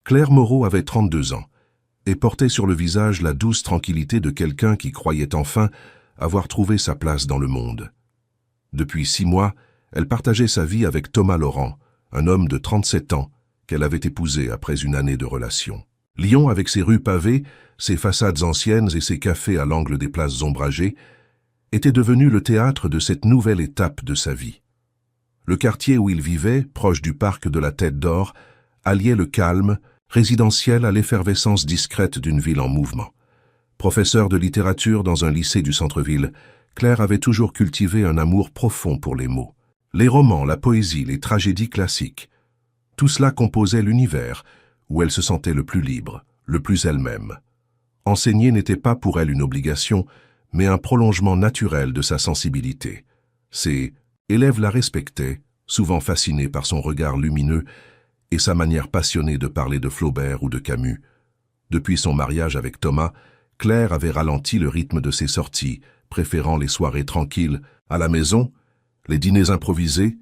Claire Moreau avait 32 ans et portait sur le visage la douce tranquillité de quelqu'un qui croyait enfin avoir trouvé sa place dans le monde. Depuis 6 mois, elle partageait sa vie avec Thomas Laurent, un homme de 37 ans qu'elle avait épousé après une année de relation. Lyon, avec ses rues pavées, ses façades anciennes et ses cafés à l'angle des places ombragées, était devenu le théâtre de cette nouvelle étape de sa vie. Le quartier où il vivait, proche du parc de la Tête d'Or, alliait le calme résidentiel à l'effervescence discrète d'une ville en mouvement. Professeure de littérature dans un lycée du centre-ville, Claire avait toujours cultivé un amour profond pour les mots. Les romans, la poésie, les tragédies classiques, tout cela composait l'univers où elle se sentait le plus libre, le plus elle-même. Enseigner n'était pas pour elle une obligation, mais un prolongement naturel de sa sensibilité. Ses élèves la respectaient, souvent fascinés par son regard lumineux et sa manière passionnée de parler de Flaubert ou de Camus. Depuis son mariage avec Thomas, Claire avait ralenti le rythme de ses sorties, préférant les soirées tranquilles à la maison, les dîners improvisés,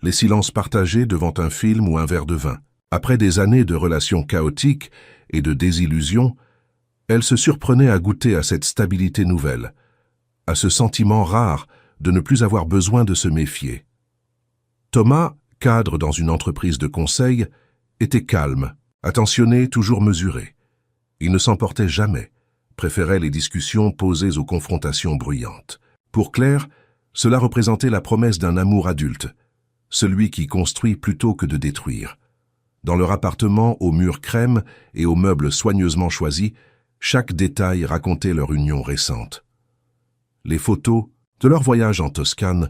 les silences partagés devant un film ou un verre de vin. Après des années de relations chaotiques et de désillusions, elle se surprenait à goûter à cette stabilité nouvelle, à ce sentiment rare de ne plus avoir besoin de se méfier. Thomas, cadre dans une entreprise de conseil, était calme, attentionné, toujours mesuré. Il ne s'emportait jamais, préférait les discussions posées aux confrontations bruyantes. Pour Claire, cela représentait la promesse d'un amour adulte, celui qui construit plutôt que de détruire. Dans leur appartement aux murs crème et aux meubles soigneusement choisis, chaque détail racontait leur union récente. Les photos de leur voyage en Toscane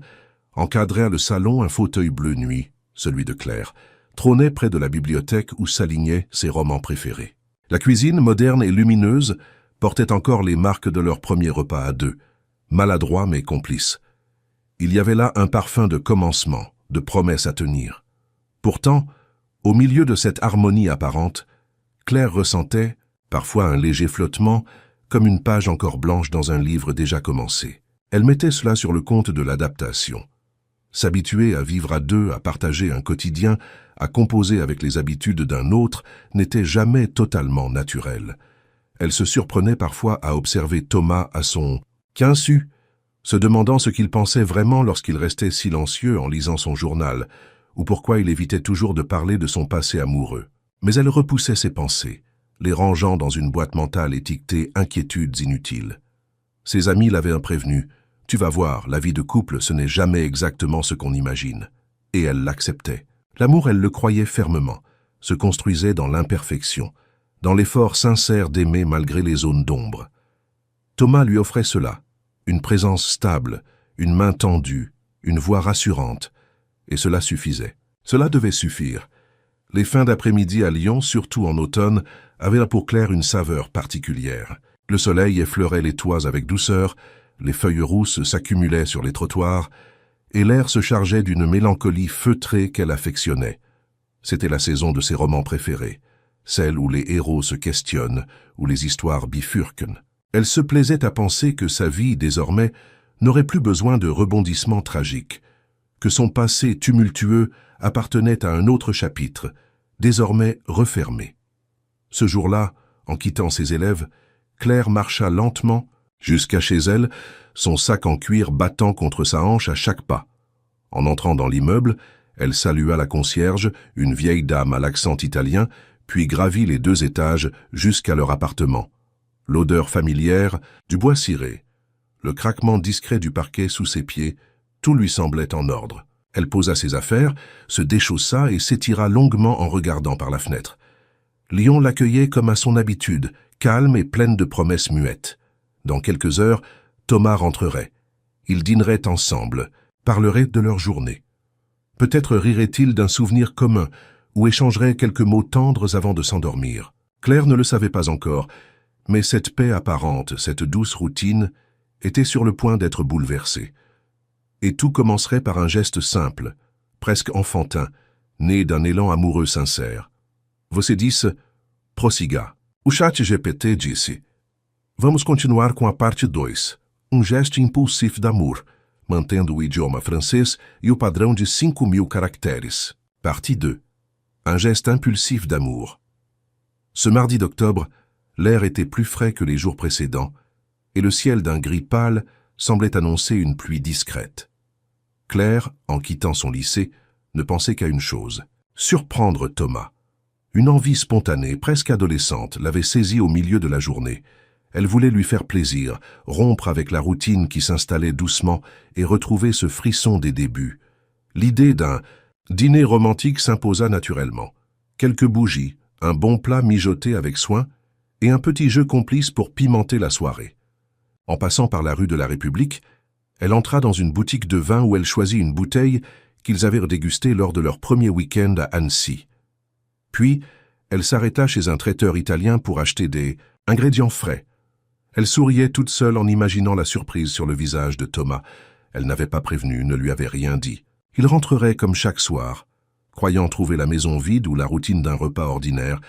encadraient le salon un fauteuil bleu nuit, celui de Claire, trônait près de la bibliothèque où s'alignaient ses romans préférés. La cuisine, moderne et lumineuse, portait encore les marques de leur premier repas à deux, maladroit mais complice. Il y avait là un parfum de commencement, de promesse à tenir. Pourtant, au milieu de cette harmonie apparente, Claire ressentait, parfois un léger flottement, comme une page encore blanche dans un livre déjà commencé. Elle mettait cela sur le compte de l'adaptation. S'habituer à vivre à deux, à partager un quotidien, à composer avec les habitudes d'un autre, n'était jamais totalement naturel. Elle se surprenait parfois à observer Thomas à son « quinsu », se demandant ce qu'il pensait vraiment lorsqu'il restait silencieux en lisant son journal, ou pourquoi il évitait toujours de parler de son passé amoureux. Mais elle repoussait ses pensées, les rangeant dans une boîte mentale étiquetée « inquiétudes inutiles ». Ses amis l'avaient prévenu. « Tu vas voir, la vie de couple, ce n'est jamais exactement ce qu'on imagine. » Et elle l'acceptait. L'amour, elle le croyait fermement, se construisait dans l'imperfection, dans l'effort sincère d'aimer malgré les zones d'ombre. Thomas lui offrait cela, une présence stable, une main tendue, une voix rassurante, et cela suffisait. Cela devait suffire. Les fins d'après-midi à Lyon, surtout en automne, avaient pour Claire une saveur particulière. Le soleil effleurait les toits avec douceur, les feuilles rousses s'accumulaient sur les trottoirs, et l'air se chargeait d'une mélancolie feutrée qu'elle affectionnait. C'était la saison de ses romans préférés, celle où les héros se questionnent, où les histoires bifurquent. Elle se plaisait à penser que sa vie, désormais, n'aurait plus besoin de rebondissements tragiques, que son passé tumultueux appartenait à un autre chapitre, désormais refermé. Ce jour-là, en quittant ses élèves, Claire marcha lentement jusqu'à chez elle, son sac en cuir battant contre sa hanche à chaque pas. En entrant dans l'immeuble, elle salua la concierge, une vieille dame à l'accent italien, puis gravit les 2 étages jusqu'à leur appartement. L'odeur familière du bois ciré, le craquement discret du parquet sous ses pieds, tout lui semblait en ordre. Elle posa ses affaires, se déchaussa et s'étira longuement en regardant par la fenêtre. Lyon l'accueillait comme à son habitude, calme et pleine de promesses muettes. Dans quelques heures, Thomas rentrerait. Ils dîneraient ensemble, parleraient de leur journée. Peut-être riraient-ils d'un souvenir commun ou échangeraient quelques mots tendres avant de s'endormir. Claire ne le savait pas encore, mais cette paix apparente, cette douce routine, était sur le point d'être bouleversée. Et tout commencerait par un geste simple, presque enfantin, né d'un élan amoureux sincère. Você disse, prossiga. O chat GPT disse, vamos continuar com a parte 2, gesto impulsif d'amour, mantendo o idioma francês e o padrão de 5.000 caractères. Partie 2. Un geste impulsif d'amour. Ce mardi d'octobre, l'air était plus frais que les jours précédents, et le ciel d'un gris pâle semblait annoncer une pluie discrète. Claire, en quittant son lycée, ne pensait qu'à une chose: surprendre Thomas. Une envie spontanée, presque adolescente, l'avait saisie au milieu de la journée. Elle voulait lui faire plaisir, rompre avec la routine qui s'installait doucement et retrouver ce frisson des débuts. L'idée d'un dîner romantique s'imposa naturellement. Quelques bougies, un bon plat mijoté avec soin et un petit jeu complice pour pimenter la soirée. En passant par la rue de la République, elle entra dans une boutique de vin où elle choisit une bouteille qu'ils avaient dégustée lors de leur premier week-end à Annecy. Puis, elle s'arrêta chez un traiteur italien pour acheter des ingrédients frais. Elle souriait toute seule en imaginant la surprise sur le visage de Thomas. Elle n'avait pas prévenu, ne lui avait rien dit. Il rentrerait comme chaque soir, croyant trouver la maison vide ou la routine d'un repas ordinaire,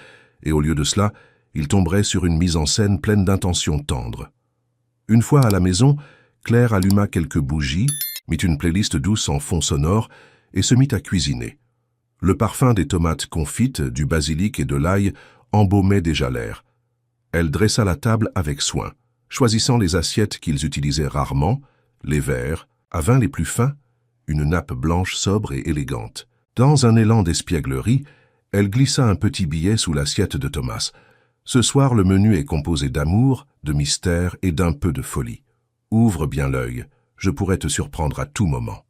et au lieu de cela, il tomberait sur une mise en scène pleine d'intentions tendres. Une fois à la maison, Claire alluma quelques bougies, mit une playlist douce en fond sonore et se mit à cuisiner. Le parfum des tomates confites, du basilic et de l'ail embaumait déjà l'air. Elle dressa la table avec soin, choisissant les assiettes qu'ils utilisaient rarement, les verres, à vin les plus fins, une nappe blanche sobre et élégante. Dans un élan d'espièglerie, elle glissa un petit billet sous l'assiette de Thomas. Ce soir, le menu est composé d'amour, de mystère et d'un peu de folie. Ouvre bien l'œil, je pourrais te surprendre à tout moment.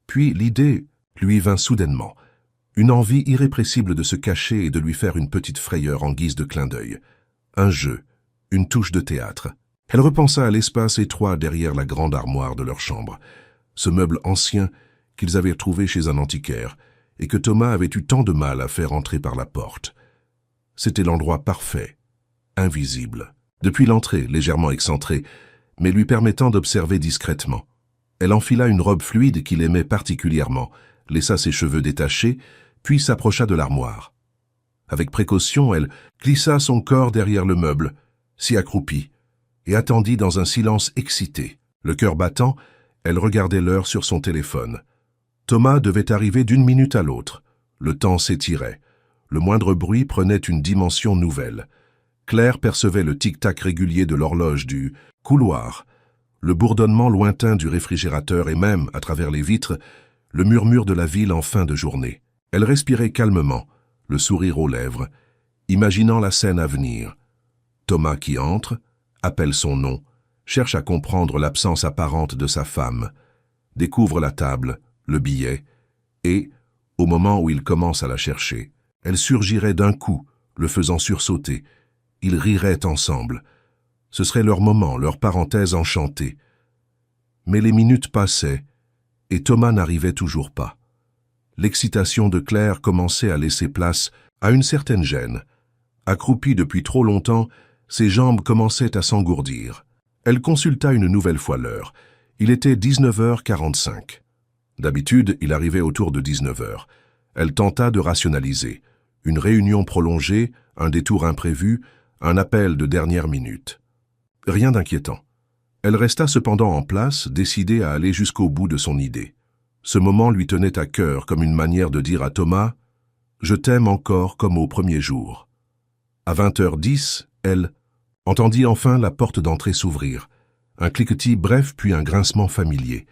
Puis l'idée lui vint soudainement, une envie irrépressible de se cacher et de lui faire une petite frayeur en guise de clin d'œil. Un jeu, une touche de théâtre. Elle repensa à l'espace étroit derrière la grande armoire de leur chambre, ce meuble ancien qu'ils avaient trouvé chez un antiquaire et que Thomas avait eu tant de mal à faire entrer par la porte. C'était l'endroit parfait, invisible, depuis l'entrée légèrement excentrée, mais lui permettant d'observer discrètement. Elle enfila une robe fluide qu'il aimait particulièrement, laissa ses cheveux détachés, puis s'approcha de l'armoire. Avec précaution, elle glissa son corps derrière le meuble, s'y accroupit, et attendit dans un silence excité. Le cœur battant, elle regardait l'heure sur son téléphone. Thomas devait arriver d'une minute à l'autre. Le temps s'étirait. Le moindre bruit prenait une dimension nouvelle. Claire percevait le tic-tac régulier de l'horloge du couloir, le bourdonnement lointain du réfrigérateur et même, à travers les vitres, le murmure de la ville en fin de journée. Elle respirait calmement, le sourire aux lèvres, imaginant la scène à venir. Thomas qui entre, appelle son nom, cherche à comprendre l'absence apparente de sa femme, découvre la table, le billet, et, au moment où il commence à la chercher, elle surgirait d'un coup, le faisant sursauter. Ils riraient ensemble. Ce serait leur moment, leur parenthèse enchantée. Mais les minutes passaient, et Thomas n'arrivait toujours pas. L'excitation de Claire commençait à laisser place à une certaine gêne. Accroupie depuis trop longtemps, ses jambes commençaient à s'engourdir. Elle consulta une nouvelle fois l'heure. Il était 19h45. D'habitude, il arrivait autour de 19h. Elle tenta de rationaliser. Une réunion prolongée, un détour imprévu, un appel de dernière minute. Rien d'inquiétant. Elle resta cependant en place, décidée à aller jusqu'au bout de son idée. Ce moment lui tenait à cœur comme une manière de dire à Thomas « Je t'aime encore comme au premier jour ». À 20h10, elle entendit enfin la porte d'entrée s'ouvrir. Un cliquetis bref puis un grincement familier.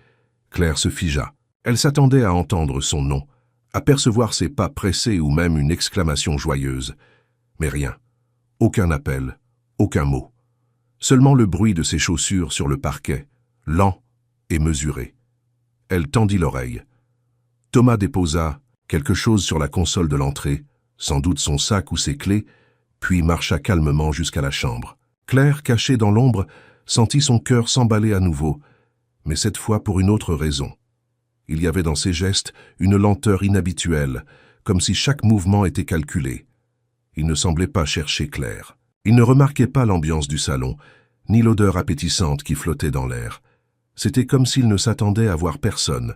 Claire se figea. Elle s'attendait à entendre son nom, à percevoir ses pas pressés ou même une exclamation joyeuse. Mais rien. Aucun appel, aucun mot. Seulement le bruit de ses chaussures sur le parquet, lent et mesuré. Elle tendit l'oreille. Thomas déposa quelque chose sur la console de l'entrée, sans doute son sac ou ses clés, puis marcha calmement jusqu'à la chambre. Claire, cachée dans l'ombre, sentit son cœur s'emballer à nouveau, mais cette fois pour une autre raison. Il y avait dans ses gestes une lenteur inhabituelle, comme si chaque mouvement était calculé. Il ne semblait pas chercher Claire. Il ne remarquait pas l'ambiance du salon, ni l'odeur appétissante qui flottait dans l'air. C'était comme s'il ne s'attendait à voir personne.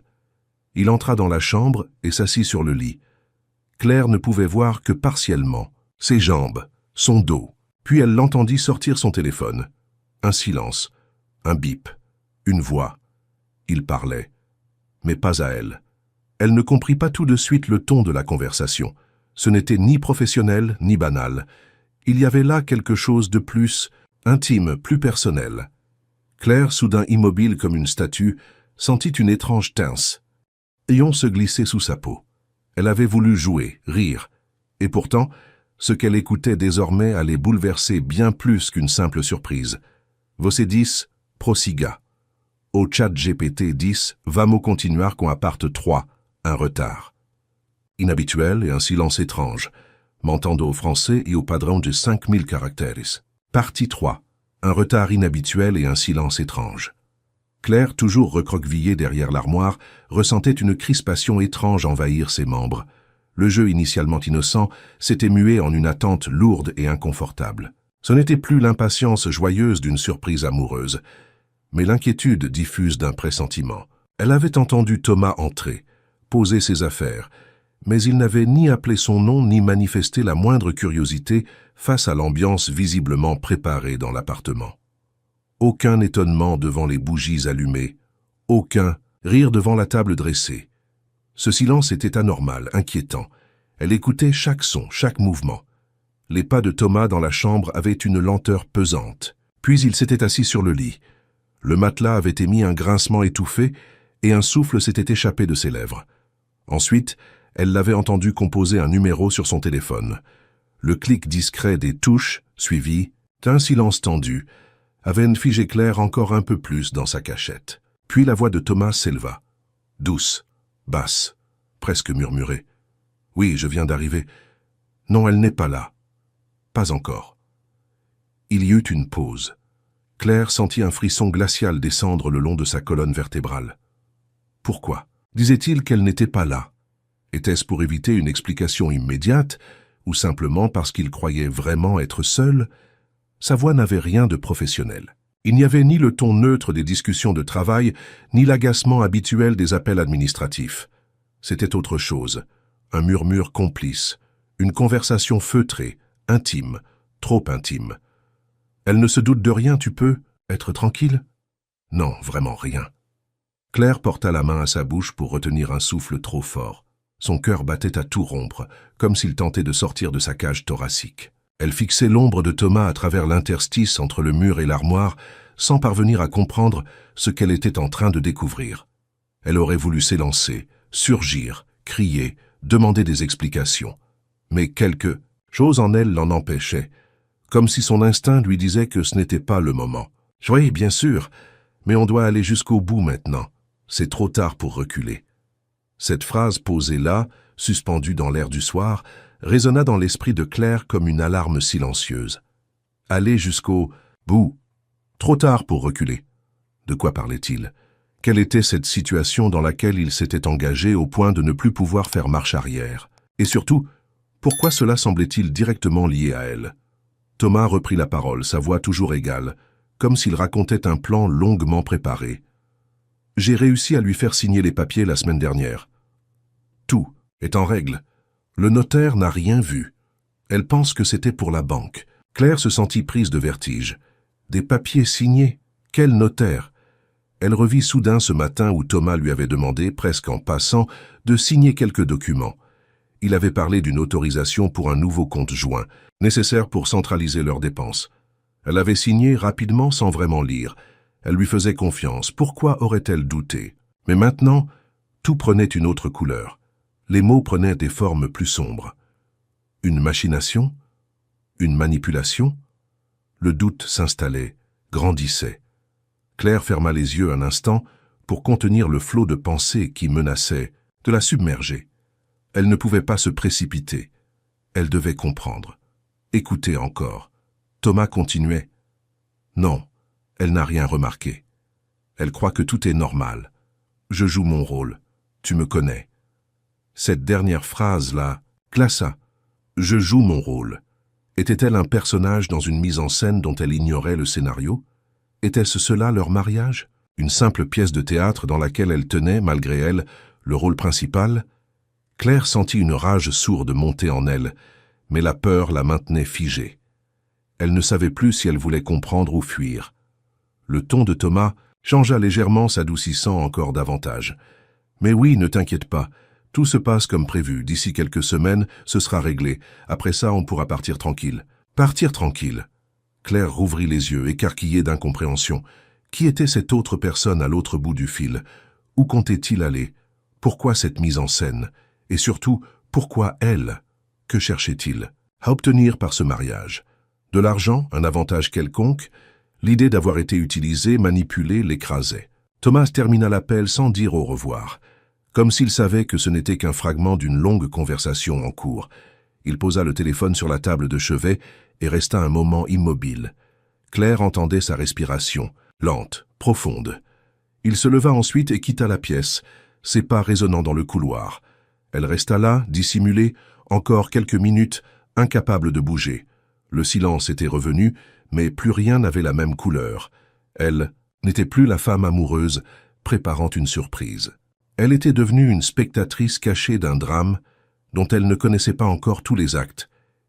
Il entra dans la chambre et s'assit sur le lit. Claire ne pouvait voir que partiellement ses jambes, son dos. Puis elle l'entendit sortir son téléphone. Un silence, un bip, une voix. Il parlait, mais pas à elle. Elle ne comprit pas tout de suite le ton de la conversation. Ce n'était ni professionnel ni banal. Il y avait là quelque chose de plus intime, plus personnel. Claire, soudain immobile comme une statue, sentit une étrange tince. Ion se glissait sous sa peau. Elle avait voulu jouer, rire. Et pourtant, ce qu'elle écoutait désormais allait bouleverser bien plus qu'une simple surprise. Você disse, prossiga. Au chat GPT 10, vamos continuar com a parte 3, un retard. Inhabituel et un silence étrange, m'entendo au français et au padrão de 5000 caractères. Partie 3, un retard inhabituel et un silence étrange. Claire, toujours recroquevillée derrière l'armoire, ressentait une crispation étrange envahir ses membres. Le jeu initialement innocent s'était mué en une attente lourde et inconfortable. Ce n'était plus l'impatience joyeuse d'une surprise amoureuse, mais l'inquiétude diffuse d'un pressentiment. Elle avait entendu Thomas entrer, poser ses affaires, mais il n'avait ni appelé son nom ni manifesté la moindre curiosité face à l'ambiance visiblement préparée dans l'appartement. Aucun étonnement devant les bougies allumées, aucun rire devant la table dressée. Ce silence était anormal, inquiétant. Elle écoutait chaque son, chaque mouvement. Les pas de Thomas dans la chambre avaient une lenteur pesante. Puis il s'était assis sur le lit. Le matelas avait émis un grincement étouffé et un souffle s'était échappé de ses lèvres. Ensuite, elle l'avait entendu composer un numéro sur son téléphone. Le clic discret des touches, suivi d'un silence tendu, avait figé Claire encore un peu plus dans sa cachette. Puis la voix de Thomas s'éleva. Douce, basse, presque murmurée. « Oui, je viens d'arriver. Non, elle n'est pas là. Pas encore. » Il y eut une pause. Claire sentit un frisson glacial descendre le long de sa colonne vertébrale. Pourquoi? Disait-il qu'elle n'était pas là? Était-ce pour éviter une explication immédiate, ou simplement parce qu'il croyait vraiment être seul? Sa voix n'avait rien de professionnel. Il n'y avait ni le ton neutre des discussions de travail, ni l'agacement habituel des appels administratifs. C'était autre chose, un murmure complice, une conversation feutrée, intime, trop intime. Elle ne se doute de rien, tu peux être tranquille? Non, vraiment rien. Claire porta la main à sa bouche pour retenir un souffle trop fort. Son cœur battait à tout rompre, comme s'il tentait de sortir de sa cage thoracique. Elle fixait l'ombre de Thomas à travers l'interstice entre le mur et l'armoire, sans parvenir à comprendre ce qu'elle était en train de découvrir. Elle aurait voulu s'élancer, surgir, crier, demander des explications. Mais quelque chose en elle l'en empêchait, comme si son instinct lui disait que ce n'était pas le moment. « Oui, bien sûr, mais on doit aller jusqu'au bout maintenant. C'est trop tard pour reculer. » Cette phrase posée là, suspendue dans l'air du soir, résonna dans l'esprit de Claire comme une alarme silencieuse. Aller jusqu'au bout. Trop tard pour reculer. De quoi parlait-il? Quelle était cette situation dans laquelle il s'était engagé au point de ne plus pouvoir faire marche arrière? Et surtout, pourquoi cela semblait-il directement lié à elle? Thomas reprit la parole, sa voix toujours égale, comme s'il racontait un plan longuement préparé. « J'ai réussi à lui faire signer les papiers la semaine dernière. Tout est en règle. Le notaire n'a rien vu. Elle pense que c'était pour la banque. » Claire se sentit prise de vertige. Des papiers signés? Quel notaire? Elle revit soudain ce matin où Thomas lui avait demandé, presque en passant, de signer quelques documents. Il avait parlé d'une autorisation pour un nouveau compte joint, nécessaire pour centraliser leurs dépenses. Elle avait signé rapidement sans vraiment lire. Elle lui faisait confiance. Pourquoi aurait-elle douté? Mais maintenant, tout prenait une autre couleur. Les mots prenaient des formes plus sombres. Une machination? Une manipulation? Le doute s'installait, grandissait. Claire ferma les yeux un instant pour contenir le flot de pensées qui menaçait de la submerger. Elle ne pouvait pas se précipiter. Elle devait comprendre. Écouter encore. Thomas continuait. Non, elle n'a rien remarqué. Elle croit que tout est normal. Je joue mon rôle. Tu me connais. Cette dernière phrase-là glaça. Je joue mon rôle. Était-elle un personnage dans une mise en scène dont elle ignorait le scénario? Était-ce cela leur mariage? Une simple pièce de théâtre dans laquelle elle tenait, malgré elle, le rôle principal? Claire sentit une rage sourde monter en elle, mais la peur la maintenait figée. Elle ne savait plus si elle voulait comprendre ou fuir. Le ton de Thomas changea légèrement, s'adoucissant encore davantage. « Mais oui, ne t'inquiète pas. Tout se passe comme prévu. D'ici quelques semaines, ce sera réglé. Après ça, on pourra partir tranquille. Partir tranquille. Claire rouvrit les yeux, écarquillée d'incompréhension. Qui était cette autre personne à l'autre bout du fil? Où comptait-il aller? Pourquoi cette mise en scène? Et surtout, pourquoi elle? Que cherchait-il à obtenir par ce mariage? De l'argent, un avantage quelconque? L'idée d'avoir été utilisé, manipulé, l'écrasait. Thomas termina l'appel sans dire au revoir, comme s'il savait que ce n'était qu'un fragment d'une longue conversation en cours. Il posa le téléphone sur la table de chevet et resta un moment immobile. Claire entendait sa respiration, lente, profonde. Il se leva ensuite et quitta la pièce, ses pas résonnant dans le couloir. Elle resta là, dissimulée, encore quelques minutes, incapable de bouger. Le silence était revenu, mais plus rien n'avait la même couleur. Elle n'était plus la femme amoureuse, préparant une surprise. Elle était devenue une spectatrice cachée d'un drame dont elle ne connaissait pas encore tous les actes,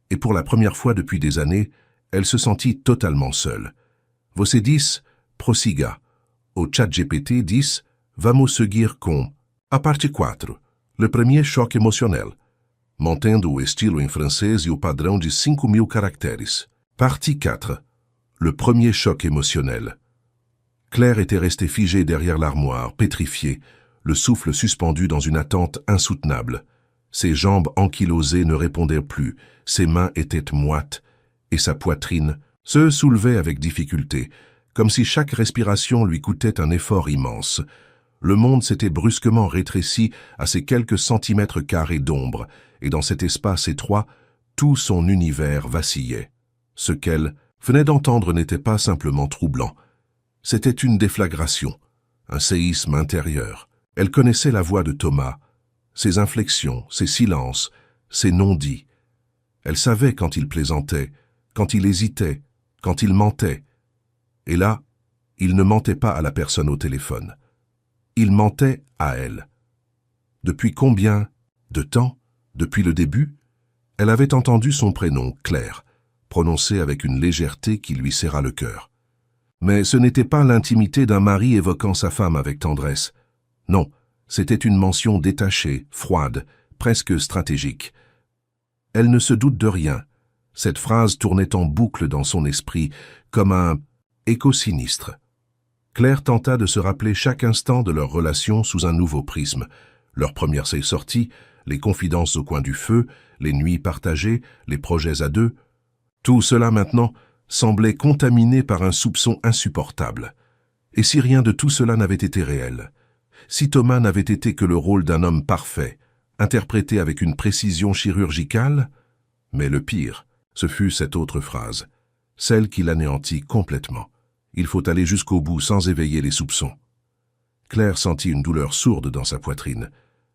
et pour la première fois depuis des années, elle se sentit totalement seule. Você disse, prossiga. Au ChatGPT disse, vamos seguir com a parte 4, le premier choc émotionnel, mantendo o estilo em francês e o padrão de 5.000 caractères. Partie 4, le premier choc émotionnel. Claire était restée figée derrière l'armoire, pétrifiée, le souffle suspendu dans une attente insoutenable. Ses jambes ankylosées ne répondaient plus, ses mains étaient moites, et sa poitrine se soulevait avec difficulté, comme si chaque respiration lui coûtait un effort immense. Le monde s'était brusquement rétréci à ces quelques centimètres carrés d'ombre, et dans cet espace étroit, tout son univers vacillait. Ce qu'elle venait d'entendre n'était pas simplement troublant. C'était une déflagration, un séisme intérieur. Elle connaissait la voix de Thomas, ses inflexions, ses silences, ses non-dits. Elle savait quand il plaisantait, quand il hésitait, quand il mentait. Et là, il ne mentait pas à la personne au téléphone. Il mentait à elle. Depuis combien de temps? Depuis le début? Elle avait entendu son prénom, Claire, prononcé avec une légèreté qui lui serra le cœur. Mais ce n'était pas l'intimité d'un mari évoquant sa femme avec tendresse. Non, c'était une mention détachée, froide, presque stratégique. Elle ne se doute de rien. Cette phrase tournait en boucle dans son esprit, comme un écho sinistre. Claire tenta de se rappeler chaque instant de leur relation sous un nouveau prisme. Leurs premières sorties, les confidences au coin du feu, les nuits partagées, les projets à deux. Tout cela maintenant semblait contaminé par un soupçon insupportable. Et si rien de tout cela n'avait été réel? Si Thomas n'avait été que le rôle d'un homme parfait, interprété avec une précision chirurgicale? Mais le pire, ce fut cette autre phrase, celle qui l'anéantit complètement. Il faut aller jusqu'au bout sans éveiller les soupçons. Claire sentit une douleur sourde dans sa poitrine.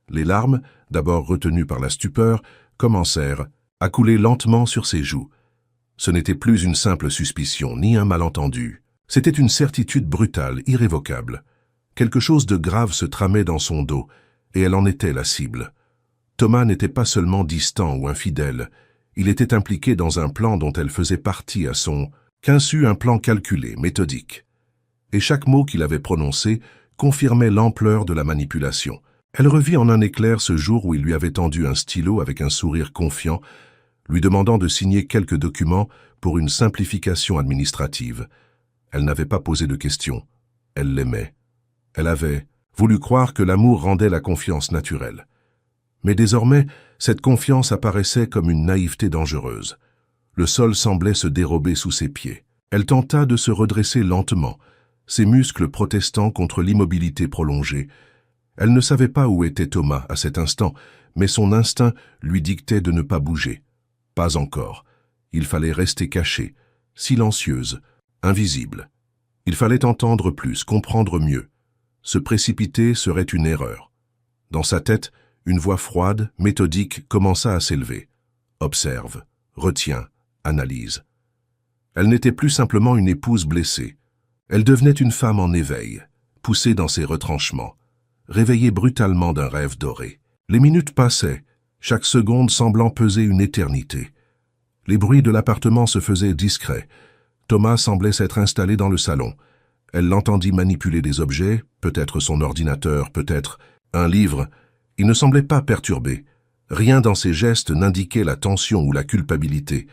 Les larmes, d'abord retenues par la stupeur, commencèrent à couler lentement sur ses joues. Ce n'était plus une simple suspicion, ni un malentendu. C'était une certitude brutale, irrévocable. Quelque chose de grave se tramait dans son dos, et elle en était la cible. Thomas n'était pas seulement distant ou infidèle, il était impliqué dans un plan dont elle faisait partie à son qu'insu, un plan calculé, méthodique. Et chaque mot qu'il avait prononcé confirmait l'ampleur de la manipulation. Elle revit en un éclair ce jour où il lui avait tendu un stylo avec un sourire confiant, lui demandant de signer quelques documents pour une simplification administrative. Elle n'avait pas posé de questions. Elle l'aimait. Elle avait voulu croire que l'amour rendait la confiance naturelle. Mais désormais, cette confiance apparaissait comme une naïveté dangereuse. Le sol semblait se dérober sous ses pieds. Elle tenta de se redresser lentement, ses muscles protestant contre l'immobilité prolongée. Elle ne savait pas où était Thomas à cet instant, mais son instinct lui dictait de ne pas bouger. Pas encore. Il fallait rester cachée, silencieuse, invisible. Il fallait entendre plus, comprendre mieux. Se précipiter serait une erreur. Dans sa tête, une voix froide, méthodique, commença à s'élever. Observe, retiens, analyse. Elle n'était plus simplement une épouse blessée. Elle devenait une femme en éveil, poussée dans ses retranchements, réveillée brutalement d'un rêve doré. Les minutes passaient, chaque seconde semblant peser une éternité. Les bruits de l'appartement se faisaient discrets. Thomas semblait s'être installé dans le salon. Elle l'entendit manipuler des objets, peut-être son ordinateur, peut-être un livre. Il ne semblait pas perturbé. Rien dans ses gestes n'indiquait la tension ou la culpabilité.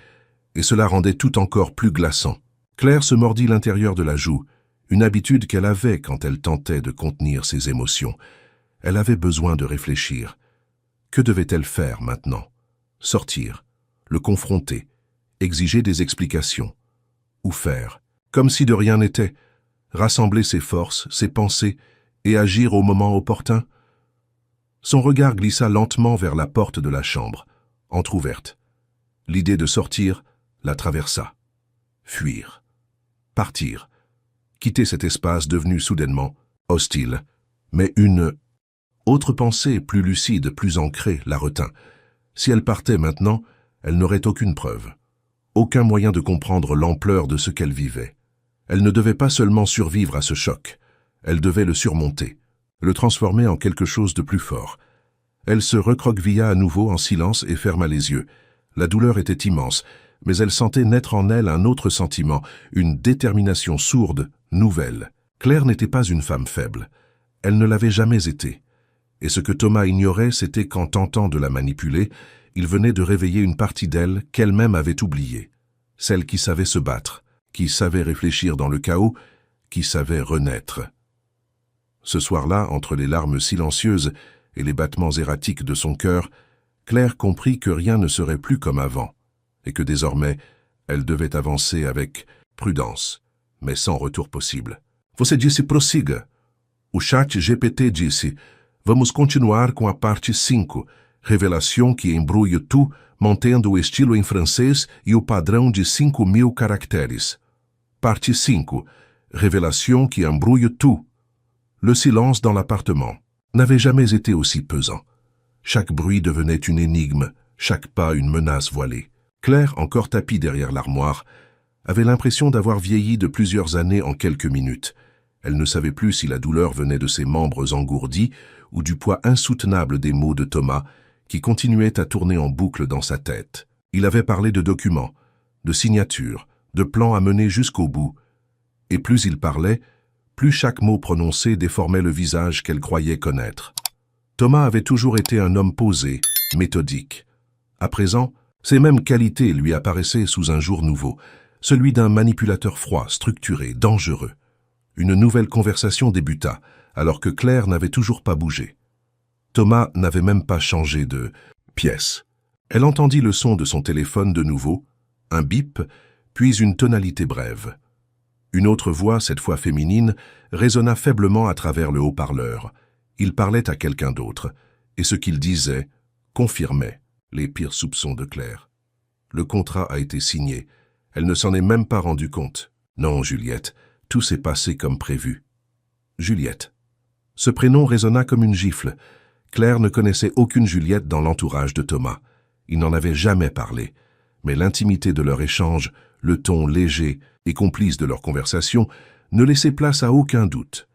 et cela rendait tout encore plus glaçant. Claire se mordit l'intérieur de la joue, une habitude qu'elle avait quand elle tentait de contenir ses émotions. Elle avait besoin de réfléchir. Que devait-elle faire maintenant? Sortir, le confronter, exiger des explications. Ou faire, comme si de rien n'était, rassembler ses forces, ses pensées et agir au moment opportun? Son regard glissa lentement vers la porte de la chambre, entr'ouverte. L'idée de sortir la traversa. Fuir. Partir. Quitter cet espace devenu soudainement hostile. Mais une autre pensée, plus lucide, plus ancrée, la retint. Si elle partait maintenant, elle n'aurait aucune preuve. Aucun moyen de comprendre l'ampleur de ce qu'elle vivait. Elle ne devait pas seulement survivre à ce choc. Elle devait le surmonter, le transformer en quelque chose de plus fort. Elle se recroquevilla à nouveau en silence et ferma les yeux. La douleur était immense, mais elle sentait naître en elle un autre sentiment, une détermination sourde, nouvelle. Claire n'était pas une femme faible. Elle ne l'avait jamais été. Et ce que Thomas ignorait, c'était qu'en tentant de la manipuler, il venait de réveiller une partie d'elle qu'elle-même avait oubliée. Celle qui savait se battre, qui savait réfléchir dans le chaos, qui savait renaître. Ce soir-là, entre les larmes silencieuses et les battements erratiques de son cœur, Claire comprit que rien ne serait plus comme avant, et que désormais, elle devait avancer avec prudence, mais sans retour possible. Você disse prossiga. O chat GPT disse, vamos continuar com a parte 5, revelação que embrulha tu, mantendo o estilo em francês e o padrão de 5.000 caractères. Partie 5, révélation qui embrouille tout. Le silence dans l'appartement n'avait jamais été aussi pesant. Chaque bruit devenait une énigme, chaque pas une menace voilée. Claire, encore tapie derrière l'armoire, avait l'impression d'avoir vieilli de plusieurs années en quelques minutes. Elle ne savait plus si la douleur venait de ses membres engourdis ou du poids insoutenable des mots de Thomas qui continuaient à tourner en boucle dans sa tête. Il avait parlé de documents, de signatures, de plans à mener jusqu'au bout. Et plus il parlait, plus chaque mot prononcé déformait le visage qu'elle croyait connaître. Thomas avait toujours été un homme posé, méthodique. À présent, ces mêmes qualités lui apparaissaient sous un jour nouveau, celui d'un manipulateur froid, structuré, dangereux. Une nouvelle conversation débuta, alors que Claire n'avait toujours pas bougé. Thomas n'avait même pas changé de pièce. Elle entendit le son de son téléphone de nouveau, un bip, puis une tonalité brève. Une autre voix, cette fois féminine, résonna faiblement à travers le haut-parleur. Il parlait à quelqu'un d'autre, et ce qu'il disait confirmait les pires soupçons de Claire. Le contrat a été signé. Elle ne s'en est même pas rendue compte. Non, Juliette, tout s'est passé comme prévu. Juliette. Ce prénom résonna comme une gifle. Claire ne connaissait aucune Juliette dans l'entourage de Thomas. Il n'en avait jamais parlé. Mais l'intimité de leur échange, le ton léger et complice de leur conversation, ne laissait place à aucun doute.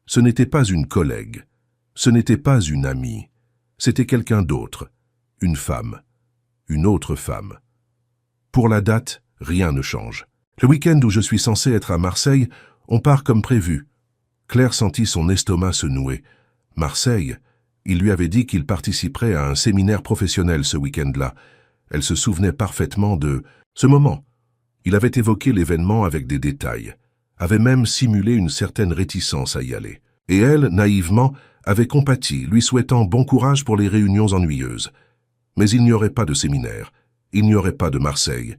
Ce n'était pas une collègue. Ce n'était pas une amie. C'était quelqu'un d'autre. Une femme. Une autre femme. Pour la date, rien ne change. Le week-end où je suis censé être à Marseille, on part comme prévu. Claire sentit son estomac se nouer. Marseille, il lui avait dit qu'il participerait à un séminaire professionnel ce week-end-là. Elle se souvenait parfaitement de ce moment. Il avait évoqué l'événement avec des détails, avait même simulé une certaine réticence à y aller. Et elle, naïvement, avait compati, lui souhaitant bon courage pour les réunions ennuyeuses. Mais il n'y aurait pas de séminaire, il n'y aurait pas de Marseille,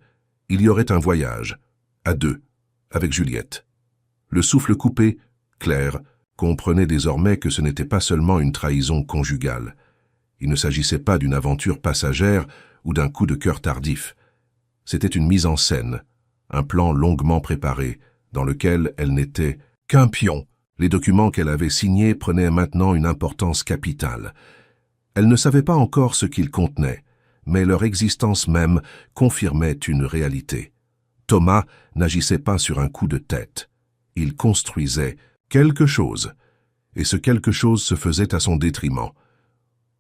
il y aurait un voyage, à deux, avec Juliette. Le souffle coupé, Claire comprenait désormais que ce n'était pas seulement une trahison conjugale. Il ne s'agissait pas d'une aventure passagère ou d'un coup de cœur tardif. C'était une mise en scène, un plan longuement préparé, dans lequel elle n'était qu'un pion. Les documents qu'elle avait signés prenaient maintenant une importance capitale. Elle ne savait pas encore ce qu'ils contenaient, mais leur existence même confirmait une réalité. Thomas n'agissait pas sur un coup de tête. Il construisait quelque chose, et ce quelque chose se faisait à son détriment.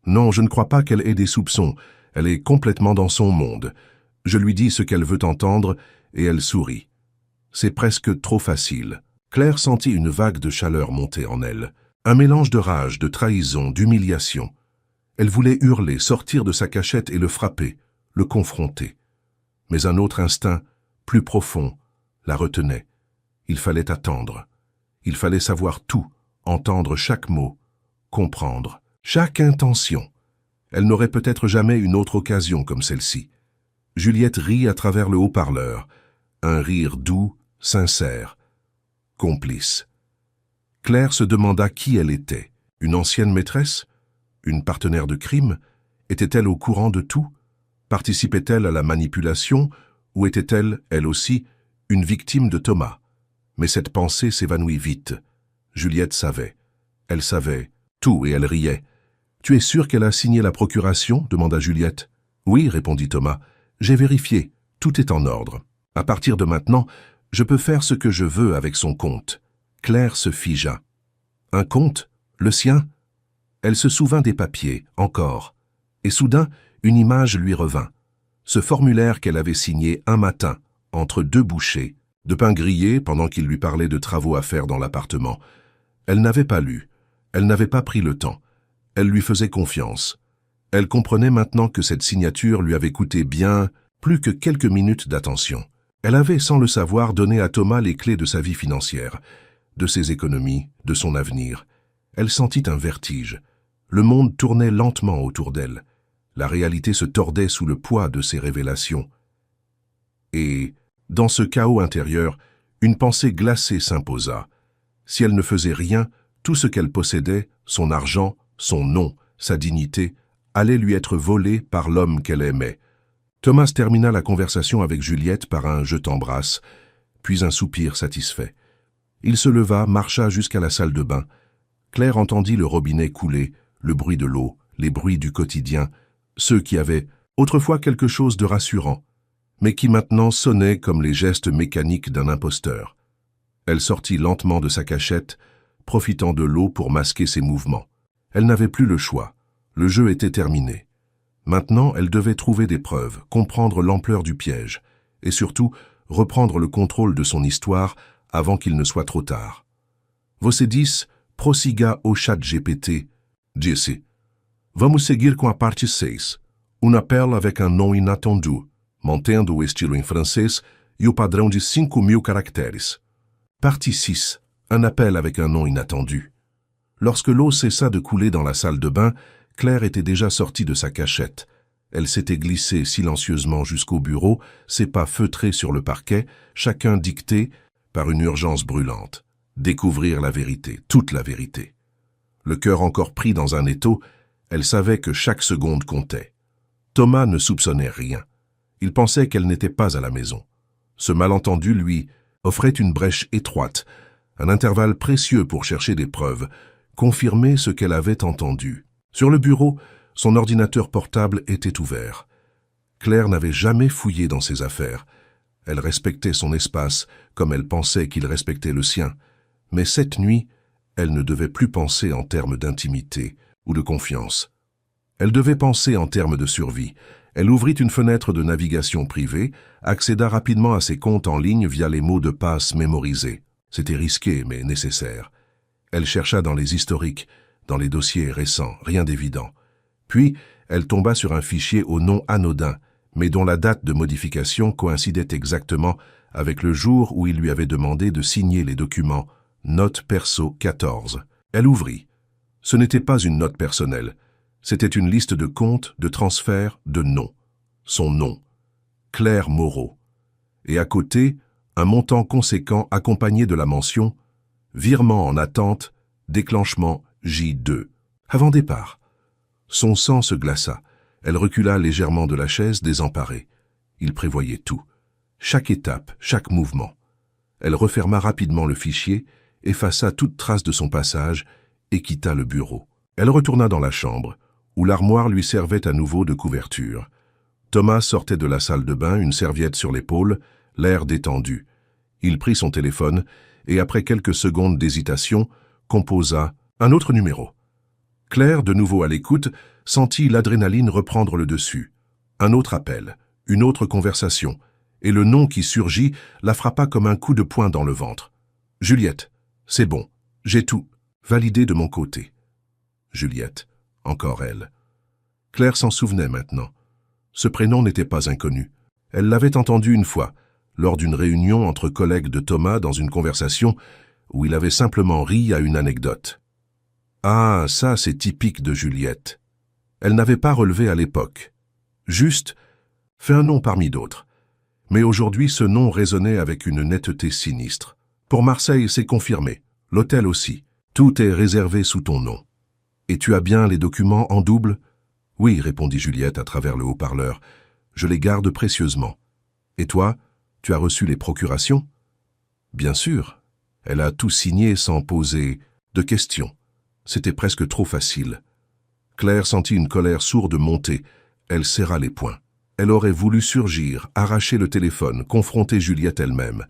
Non, je ne crois pas qu'elle ait des soupçons, elle est complètement dans son monde. Je lui dis ce qu'elle veut entendre, et elle sourit. C'est presque trop facile. Claire sentit une vague de chaleur monter en elle, un mélange de rage, de trahison, d'humiliation. Elle voulait hurler, sortir de sa cachette et le frapper, le confronter. Mais un autre instinct, plus profond, la retenait. Il fallait attendre. Il fallait savoir tout, entendre chaque mot, comprendre chaque intention. Elle n'aurait peut-être jamais une autre occasion comme celle-ci. Juliette rit à travers le haut-parleur, un rire doux, sincère, complice. Claire se demanda qui elle était. Une ancienne maîtresse? Une partenaire de crime? Était-elle au courant de tout? Participait-elle à la manipulation? Ou était-elle, elle aussi, une victime de Thomas? Mais cette pensée s'évanouit vite. Juliette savait. Elle savait tout et elle riait. « Tu es sûr qu'elle a signé la procuration ?» demanda Juliette. « Oui, répondit Thomas. J'ai vérifié. Tout est en ordre. À partir de maintenant, je peux faire ce que je veux avec son compte. » Claire se figea. Un compte? Le sien? Elle se souvint des papiers, encore. Et soudain, une image lui revint. Ce formulaire qu'elle avait signé un matin, entre deux bouchées, de pain grillé pendant qu'il lui parlait de travaux à faire dans l'appartement. Elle n'avait pas lu. Elle n'avait pas pris le temps. Elle lui faisait confiance. Elle comprenait maintenant que cette signature lui avait coûté bien plus que quelques minutes d'attention. Elle avait, sans le savoir, donné à Thomas les clés de sa vie financière, de ses économies, de son avenir. Elle sentit un vertige. Le monde tournait lentement autour d'elle. La réalité se tordait sous le poids de ses révélations. Et, dans ce chaos intérieur, une pensée glacée s'imposa. Si elle ne faisait rien, tout ce qu'elle possédait, son argent, son nom, sa dignité, allait lui être volé par l'homme qu'elle aimait. Thomas termina la conversation avec Juliette par un « je t'embrasse », puis un soupir satisfait. Il se leva, marcha jusqu'à la salle de bain. Claire entendit le robinet couler, le bruit de l'eau, les bruits du quotidien, ceux qui avaient autrefois quelque chose de rassurant, mais qui maintenant sonnaient comme les gestes mécaniques d'un imposteur. Elle sortit lentement de sa cachette, profitant de l'eau pour masquer ses mouvements. Elle n'avait plus le choix. Le jeu était terminé. Maintenant, elle devait trouver des preuves, comprendre l'ampleur du piège, et surtout, reprendre le contrôle de son histoire avant qu'il ne soit trop tard. Você disse, prossiga o ChatGPT, disse. Vamos seguir com a parte 6. Appel avec un nom inattendu, mantendo o estilo em francês e o padrão de 5000 caractères. Partie 6. Un appel avec un nom inattendu. Lorsque l'eau cessa de couler dans la salle de bain, Claire était déjà sortie de sa cachette. Elle s'était glissée silencieusement jusqu'au bureau, ses pas feutrés sur le parquet, chacun dicté par une urgence brûlante. Découvrir la vérité, toute la vérité. Le cœur encore pris dans un étau, elle savait que chaque seconde comptait. Thomas ne soupçonnait rien. Il pensait qu'elle n'était pas à la maison. Ce malentendu, lui, offrait une brèche étroite, un intervalle précieux pour chercher des preuves, confirmer ce qu'elle avait entendu. Sur le bureau, son ordinateur portable était ouvert. Claire n'avait jamais fouillé dans ses affaires. Elle respectait son espace, comme elle pensait qu'il respectait le sien. Mais cette nuit, elle ne devait plus penser en termes d'intimité ou de confiance. Elle devait penser en termes de survie. Elle ouvrit une fenêtre de navigation privée, accéda rapidement à ses comptes en ligne via les mots de passe mémorisés. C'était risqué, mais nécessaire. Elle chercha dans les historiques, dans les dossiers récents, rien d'évident. Puis, elle tomba sur un fichier au nom anodin, mais dont la date de modification coïncidait exactement avec le jour où il lui avait demandé de signer les documents « Note perso 14 ». Elle ouvrit. Ce n'était pas une note personnelle. C'était une liste de comptes, de transferts, de noms. Son nom. Claire Moreau. Et à côté, un montant conséquent accompagné de la mention « Virement en attente, déclenchement J2 ». Avant départ. Son sang se glaça. Elle recula légèrement de la chaise, désemparée. Il prévoyait tout. Chaque étape, chaque mouvement. Elle referma rapidement le fichier, effaça toute trace de son passage et quitta le bureau. Elle retourna dans la chambre, où l'armoire lui servait à nouveau de couverture. Thomas sortait de la salle de bain, une serviette sur l'épaule, l'air détendu. Il prit son téléphone et, après quelques secondes d'hésitation, composa un autre numéro. Claire, de nouveau à l'écoute, sentit l'adrénaline reprendre le dessus. Un autre appel, une autre conversation, et le nom qui surgit la frappa comme un coup de poing dans le ventre. « Juliette, c'est bon, j'ai tout validé de mon côté. » Juliette, encore elle. Claire s'en souvenait maintenant. Ce prénom n'était pas inconnu. Elle l'avait entendu une fois, lors d'une réunion entre collègues de Thomas dans une conversation où il avait simplement ri à une anecdote. Ah, ça c'est typique de Juliette. Elle n'avait pas relevé à l'époque. Juste, fait un nom parmi d'autres. Mais aujourd'hui ce nom résonnait avec une netteté sinistre. Pour Marseille, c'est confirmé. L'hôtel aussi. Tout est réservé sous ton nom. Et tu as bien les documents en double? Oui, répondit Juliette à travers le haut-parleur. Je les garde précieusement. Et toi, tu as reçu les procurations? Bien sûr. Elle a tout signé sans poser de questions. C'était presque trop facile. Claire sentit une colère sourde monter. Elle serra les poings. Elle aurait voulu surgir, arracher le téléphone, confronter Juliette elle-même.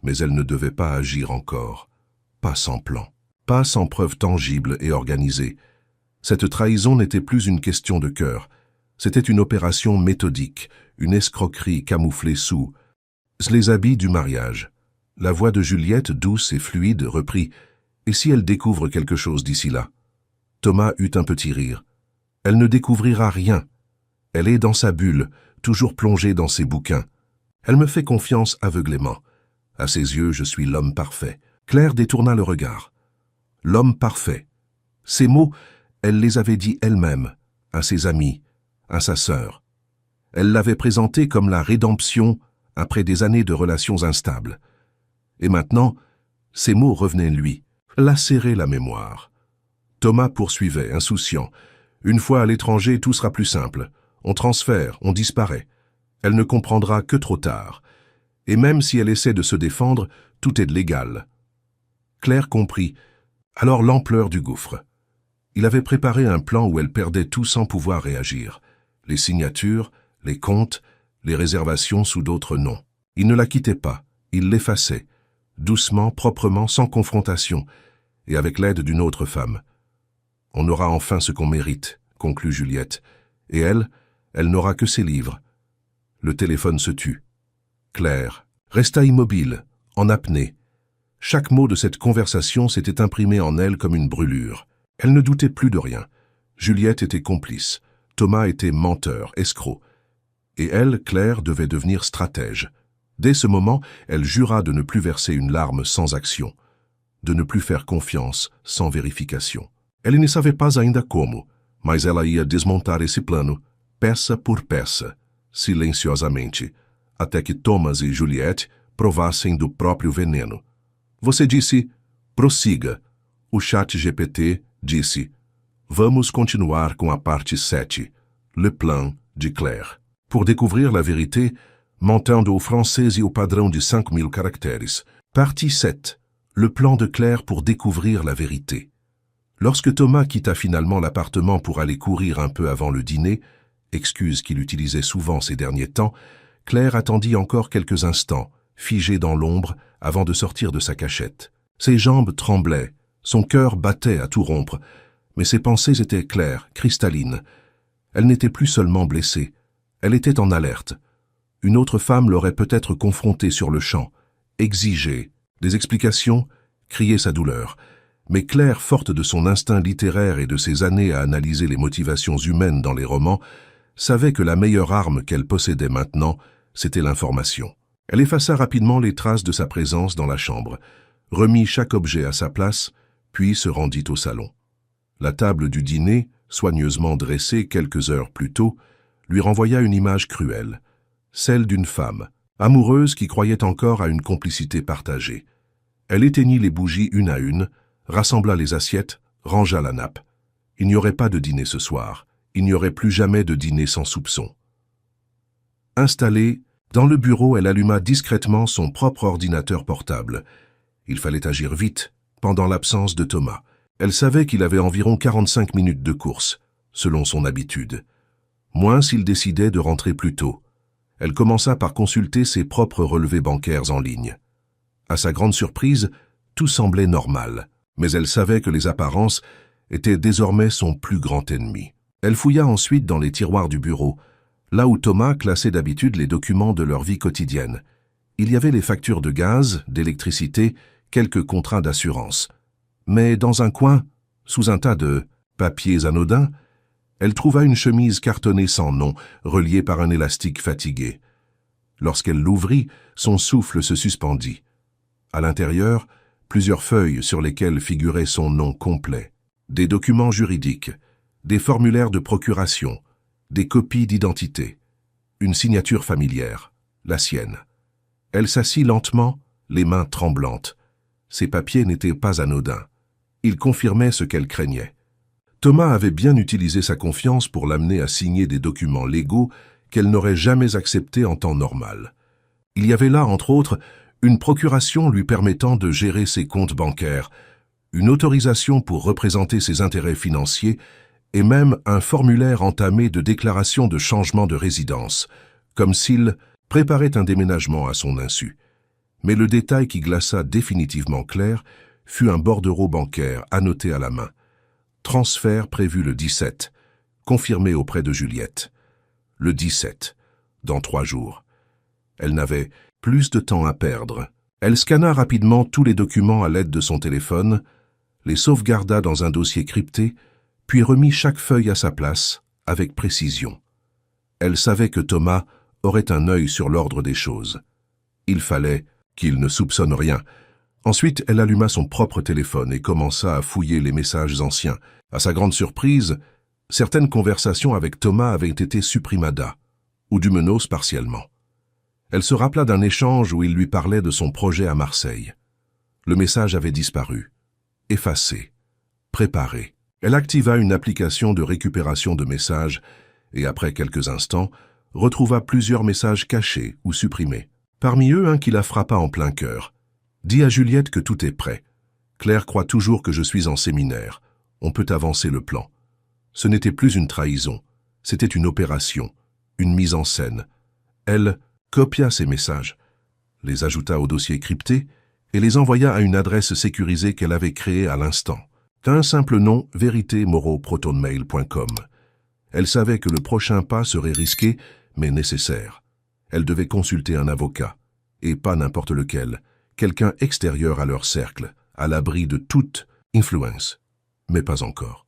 Mais elle ne devait pas agir encore. Pas sans plan. Pas sans preuve tangible et organisée. Cette trahison n'était plus une question de cœur. C'était une opération méthodique, une escroquerie camouflée sous les habits du mariage. La voix de Juliette, douce et fluide, reprit « Et si elle découvre quelque chose d'ici là ?» Thomas eut un petit rire. « Elle ne découvrira rien. Elle est dans sa bulle, toujours plongée dans ses bouquins. Elle me fait confiance aveuglément. À ses yeux, je suis l'homme parfait. » Claire détourna le regard. L'homme parfait. Ces mots, elle les avait dit elle-même, à ses amis, à sa sœur. Elle l'avait présenté comme la rédemption après des années de relations instables. Et maintenant, ces mots revenaient lui, lacérer la mémoire. Thomas poursuivait, insouciant. Une fois à l'étranger, tout sera plus simple. On transfère, on disparaît. Elle ne comprendra que trop tard. Et même si elle essaie de se défendre, tout est légal. Claire comprit, alors l'ampleur du gouffre. Il avait préparé un plan où elle perdait tout sans pouvoir réagir. Les signatures, les comptes, les réservations sous d'autres noms. Il ne la quittait pas, il l'effaçait, doucement, proprement, sans confrontation, et avec l'aide d'une autre femme. On aura enfin ce qu'on mérite, conclut Juliette, et elle n'aura que ses livres. Le téléphone se tut. Claire resta immobile, en apnée. Chaque mot de cette conversation s'était imprimé en elle comme une brûlure. Elle ne doutait plus de rien. Juliette était complice, Thomas était menteur, escroc. Et elle, Claire, devait devenir stratège. Dès ce moment, elle jura de ne plus verser une larme sans action, de ne plus faire confiance sans vérification. Elle ne savait pas ainda como, mas ela ia desmontar esse plano, peça por peça, silenciosamente, até que Thomas e Juliette provassem do próprio veneno. Você disse, prossiga. O chat GPT disse, vamos continuar com a parte 7, le plan de Claire. Pour découvrir la vérité, mentando au français et au padrão de 5000 caractères. Partie 7. Le plan de Claire pour découvrir la vérité. Lorsque Thomas quitta finalement l'appartement pour aller courir un peu avant le dîner, excuse qu'il utilisait souvent ces derniers temps, Claire attendit encore quelques instants, figée dans l'ombre, avant de sortir de sa cachette. Ses jambes tremblaient, son cœur battait à tout rompre, mais ses pensées étaient claires, cristallines. Elle n'était plus seulement blessée, elle était en alerte. Une autre femme l'aurait peut-être confrontée sur le champ, exigé des explications, crié sa douleur. Mais Claire, forte de son instinct littéraire et de ses années à analyser les motivations humaines dans les romans, savait que la meilleure arme qu'elle possédait maintenant, c'était l'information. Elle effaça rapidement les traces de sa présence dans la chambre, remit chaque objet à sa place, puis se rendit au salon. La table du dîner, soigneusement dressée quelques heures plus tôt, lui renvoya une image cruelle, celle d'une femme, amoureuse qui croyait encore à une complicité partagée. Elle éteignit les bougies une à une, rassembla les assiettes, rangea la nappe. Il n'y aurait pas de dîner ce soir, il n'y aurait plus jamais de dîner sans soupçon. Installée, dans le bureau, elle alluma discrètement son propre ordinateur portable. Il fallait agir vite, pendant l'absence de Thomas. Elle savait qu'il avait environ 45 minutes de course, selon son habitude. Moins s'il décidait de rentrer plus tôt. Elle commença par consulter ses propres relevés bancaires en ligne. À sa grande surprise, tout semblait normal, mais elle savait que les apparences étaient désormais son plus grand ennemi. Elle fouilla ensuite dans les tiroirs du bureau, là où Thomas classait d'habitude les documents de leur vie quotidienne. Il y avait les factures de gaz, d'électricité, quelques contrats d'assurance. Mais dans un coin, sous un tas de papiers anodins, elle trouva une chemise cartonnée sans nom, reliée par un élastique fatigué. Lorsqu'elle l'ouvrit, son souffle se suspendit. À l'intérieur, plusieurs feuilles sur lesquelles figurait son nom complet, des documents juridiques, des formulaires de procuration, des copies d'identité, une signature familière, la sienne. Elle s'assit lentement, les mains tremblantes. Ces papiers n'étaient pas anodins. Ils confirmaient ce qu'elle craignait. Thomas avait bien utilisé sa confiance pour l'amener à signer des documents légaux qu'elle n'aurait jamais acceptés en temps normal. Il y avait là, entre autres, une procuration lui permettant de gérer ses comptes bancaires, une autorisation pour représenter ses intérêts financiers et même un formulaire entamé de déclaration de changement de résidence, comme s'il préparait un déménagement à son insu. Mais le détail qui glaça définitivement Claire fut un bordereau bancaire annoté à la main. Transfert prévu le 17, confirmé auprès de Juliette. Le 17, dans 3 jours. Elle n'avait plus de temps à perdre. Elle scanna rapidement tous les documents à l'aide de son téléphone, les sauvegarda dans un dossier crypté, puis remit chaque feuille à sa place, avec précision. Elle savait que Thomas aurait un œil sur l'ordre des choses. Il fallait qu'il ne soupçonne rien. Ensuite, elle alluma son propre téléphone et commença à fouiller les messages anciens. À sa grande surprise, certaines conversations avec Thomas avaient été supprimées, ou du menos partiellement. Elle se rappela d'un échange où il lui parlait de son projet à Marseille. Le message avait disparu, effacé, préparé. Elle activa une application de récupération de messages et, après quelques instants, retrouva plusieurs messages cachés ou supprimés. Parmi eux, un qui la frappa en plein cœur. « Dis à Juliette que tout est prêt. Claire croit toujours que je suis en séminaire. On peut avancer le plan. » Ce n'était plus une trahison, c'était une opération, une mise en scène. Elle copia ces messages, les ajouta au dossier crypté et les envoya à une adresse sécurisée qu'elle avait créée à l'instant. D'un simple nom, veritémoroprotonmail.com. Elle savait que le prochain pas serait risqué, mais nécessaire. Elle devait consulter un avocat, et pas n'importe lequel, quelqu'un extérieur à leur cercle, à l'abri de toute influence. Mais pas encore.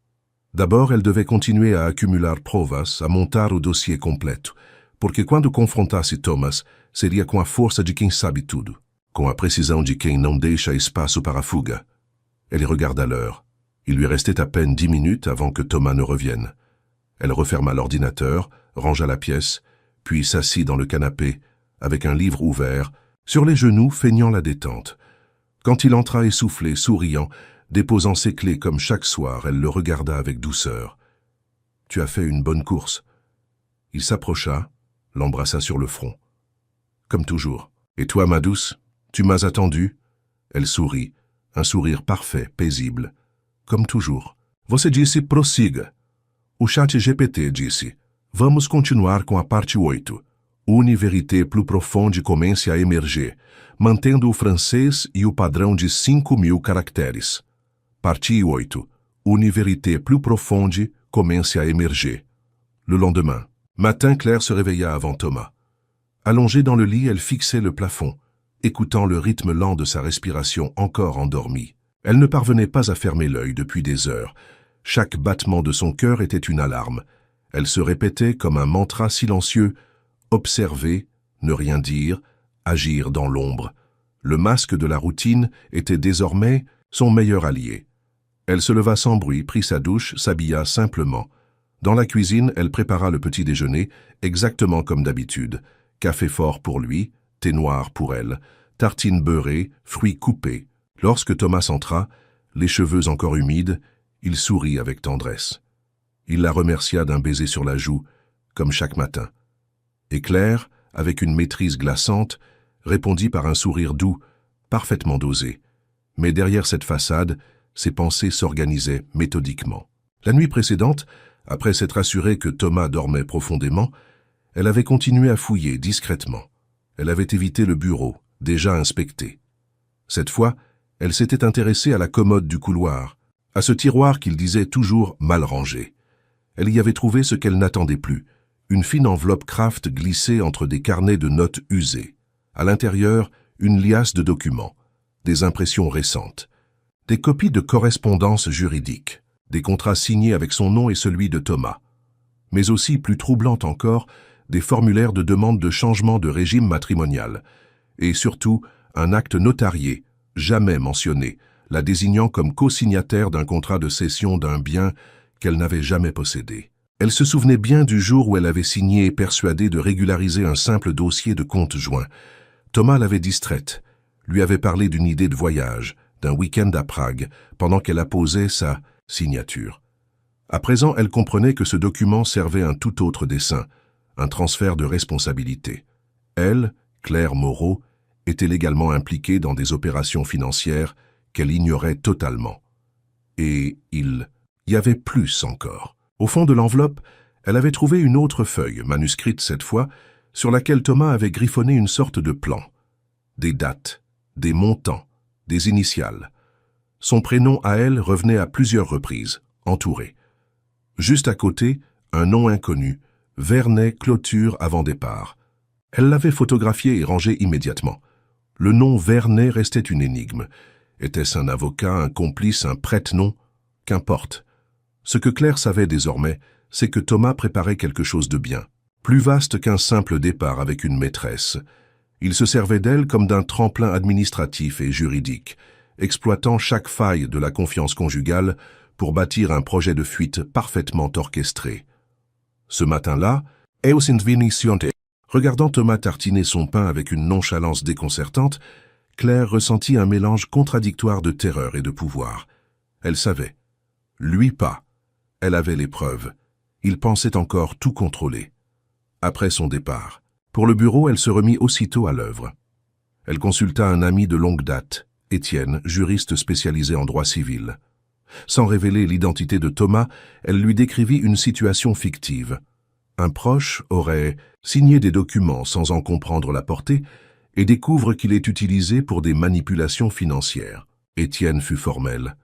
D'abord, elle devait continuer a accumular provas, a montar o dossiê completo, porque quando confrontasse Thomas, seria com a força de quem sabe tudo, com a precisão de quem não deixa espaço para a fuga. Elle regarda l'heure. Il lui restait à peine 10 minutes avant que Thomas ne revienne. Elle referma l'ordinateur, rangea la pièce, puis s'assit dans le canapé, avec un livre ouvert, sur les genoux feignant la détente. Quand il entra essoufflé, souriant, déposant ses clés comme chaque soir, elle le regarda avec douceur. « Tu as fait une bonne course. » Il s'approcha, l'embrassa sur le front. « Comme toujours. Et toi, ma douce, tu m'as attendu ?» Elle sourit, un sourire parfait, paisible. « Comme toujours. »« Você disse prossiga. » O chat GPT disse, « Vamos continuar com a parte 8. Une vérité plus profonde comece a emerger, mantendo o francês e o padrão de 5.000 caractères. » Partie 8. Une vérité plus profonde commence à émerger. Le lendemain, matin, Claire se réveilla avant Thomas. Allongée dans le lit, elle fixait le plafond, écoutant le rythme lent de sa respiration encore endormie. Elle ne parvenait pas à fermer l'œil depuis des heures. Chaque battement de son cœur était une alarme. Elle se répétait comme un mantra silencieux, observer, ne rien dire, agir dans l'ombre. Le masque de la routine était désormais son meilleur allié. Elle se leva sans bruit, prit sa douche, s'habilla simplement. Dans la cuisine, elle prépara le petit déjeuner, exactement comme d'habitude. Café fort pour lui, thé noir pour elle, tartines beurrées, fruits coupés. Lorsque Thomas entra, les cheveux encore humides, il sourit avec tendresse. Il la remercia d'un baiser sur la joue, comme chaque matin. Et Claire, avec une maîtrise glaçante, répondit par un sourire doux, parfaitement dosé. Mais derrière cette façade, ses pensées s'organisaient méthodiquement. La nuit précédente, après s'être assurée que Thomas dormait profondément, elle avait continué à fouiller discrètement. Elle avait évité le bureau, déjà inspecté. Cette fois, elle s'était intéressée à la commode du couloir, à ce tiroir qu'il disait toujours mal rangé. Elle y avait trouvé ce qu'elle n'attendait plus, une fine enveloppe Kraft glissée entre des carnets de notes usés. À l'intérieur, une liasse de documents, des impressions récentes, des copies de correspondances juridiques, des contrats signés avec son nom et celui de Thomas. Mais aussi, plus troublante encore, des formulaires de demande de changement de régime matrimonial, et surtout un acte notarié, jamais mentionné, la désignant comme co-signataire d'un contrat de cession d'un bien qu'elle n'avait jamais possédé. Elle se souvenait bien du jour où elle avait signé, persuadée de régulariser un simple dossier de compte joint. Thomas l'avait distraite, lui avait parlé d'une idée de voyage, d'un week-end à Prague, pendant qu'elle apposait sa signature. À présent, elle comprenait que ce document servait un tout autre dessein, un transfert de responsabilité. Elle, Claire Moreau, était légalement impliquée dans des opérations financières qu'elle ignorait totalement. Et il y avait plus encore. Au fond de l'enveloppe, elle avait trouvé une autre feuille, manuscrite cette fois, sur laquelle Thomas avait griffonné une sorte de plan. Des dates, des montants, des initiales. Son prénom à elle revenait à plusieurs reprises, entouré. Juste à côté, un nom inconnu, Vernet Clôture avant départ. Elle l'avait photographié et rangé immédiatement. Le nom Vernet restait une énigme. Était-ce un avocat, un complice, un prête-nom? Qu'importe. Ce que Claire savait désormais, c'est que Thomas préparait quelque chose de bien, plus vaste qu'un simple départ avec une maîtresse. Il se servait d'elle comme d'un tremplin administratif et juridique, exploitant chaque faille de la confiance conjugale pour bâtir un projet de fuite parfaitement orchestré. Ce matin-là, regardant Thomas tartiner son pain avec une nonchalance déconcertante, Claire ressentit un mélange contradictoire de terreur et de pouvoir. Elle savait. Lui pas. Elle avait les preuves. Il pensait encore tout contrôler. Après son départ, pour le bureau, elle se remit aussitôt à l'œuvre. Elle consulta un ami de longue date, Étienne, juriste spécialisé en droit civil. Sans révéler l'identité de Thomas, elle lui décrivit une situation fictive. Un proche aurait signé des documents sans en comprendre la portée et découvre qu'il est utilisé pour des manipulations financières. Étienne fut formel.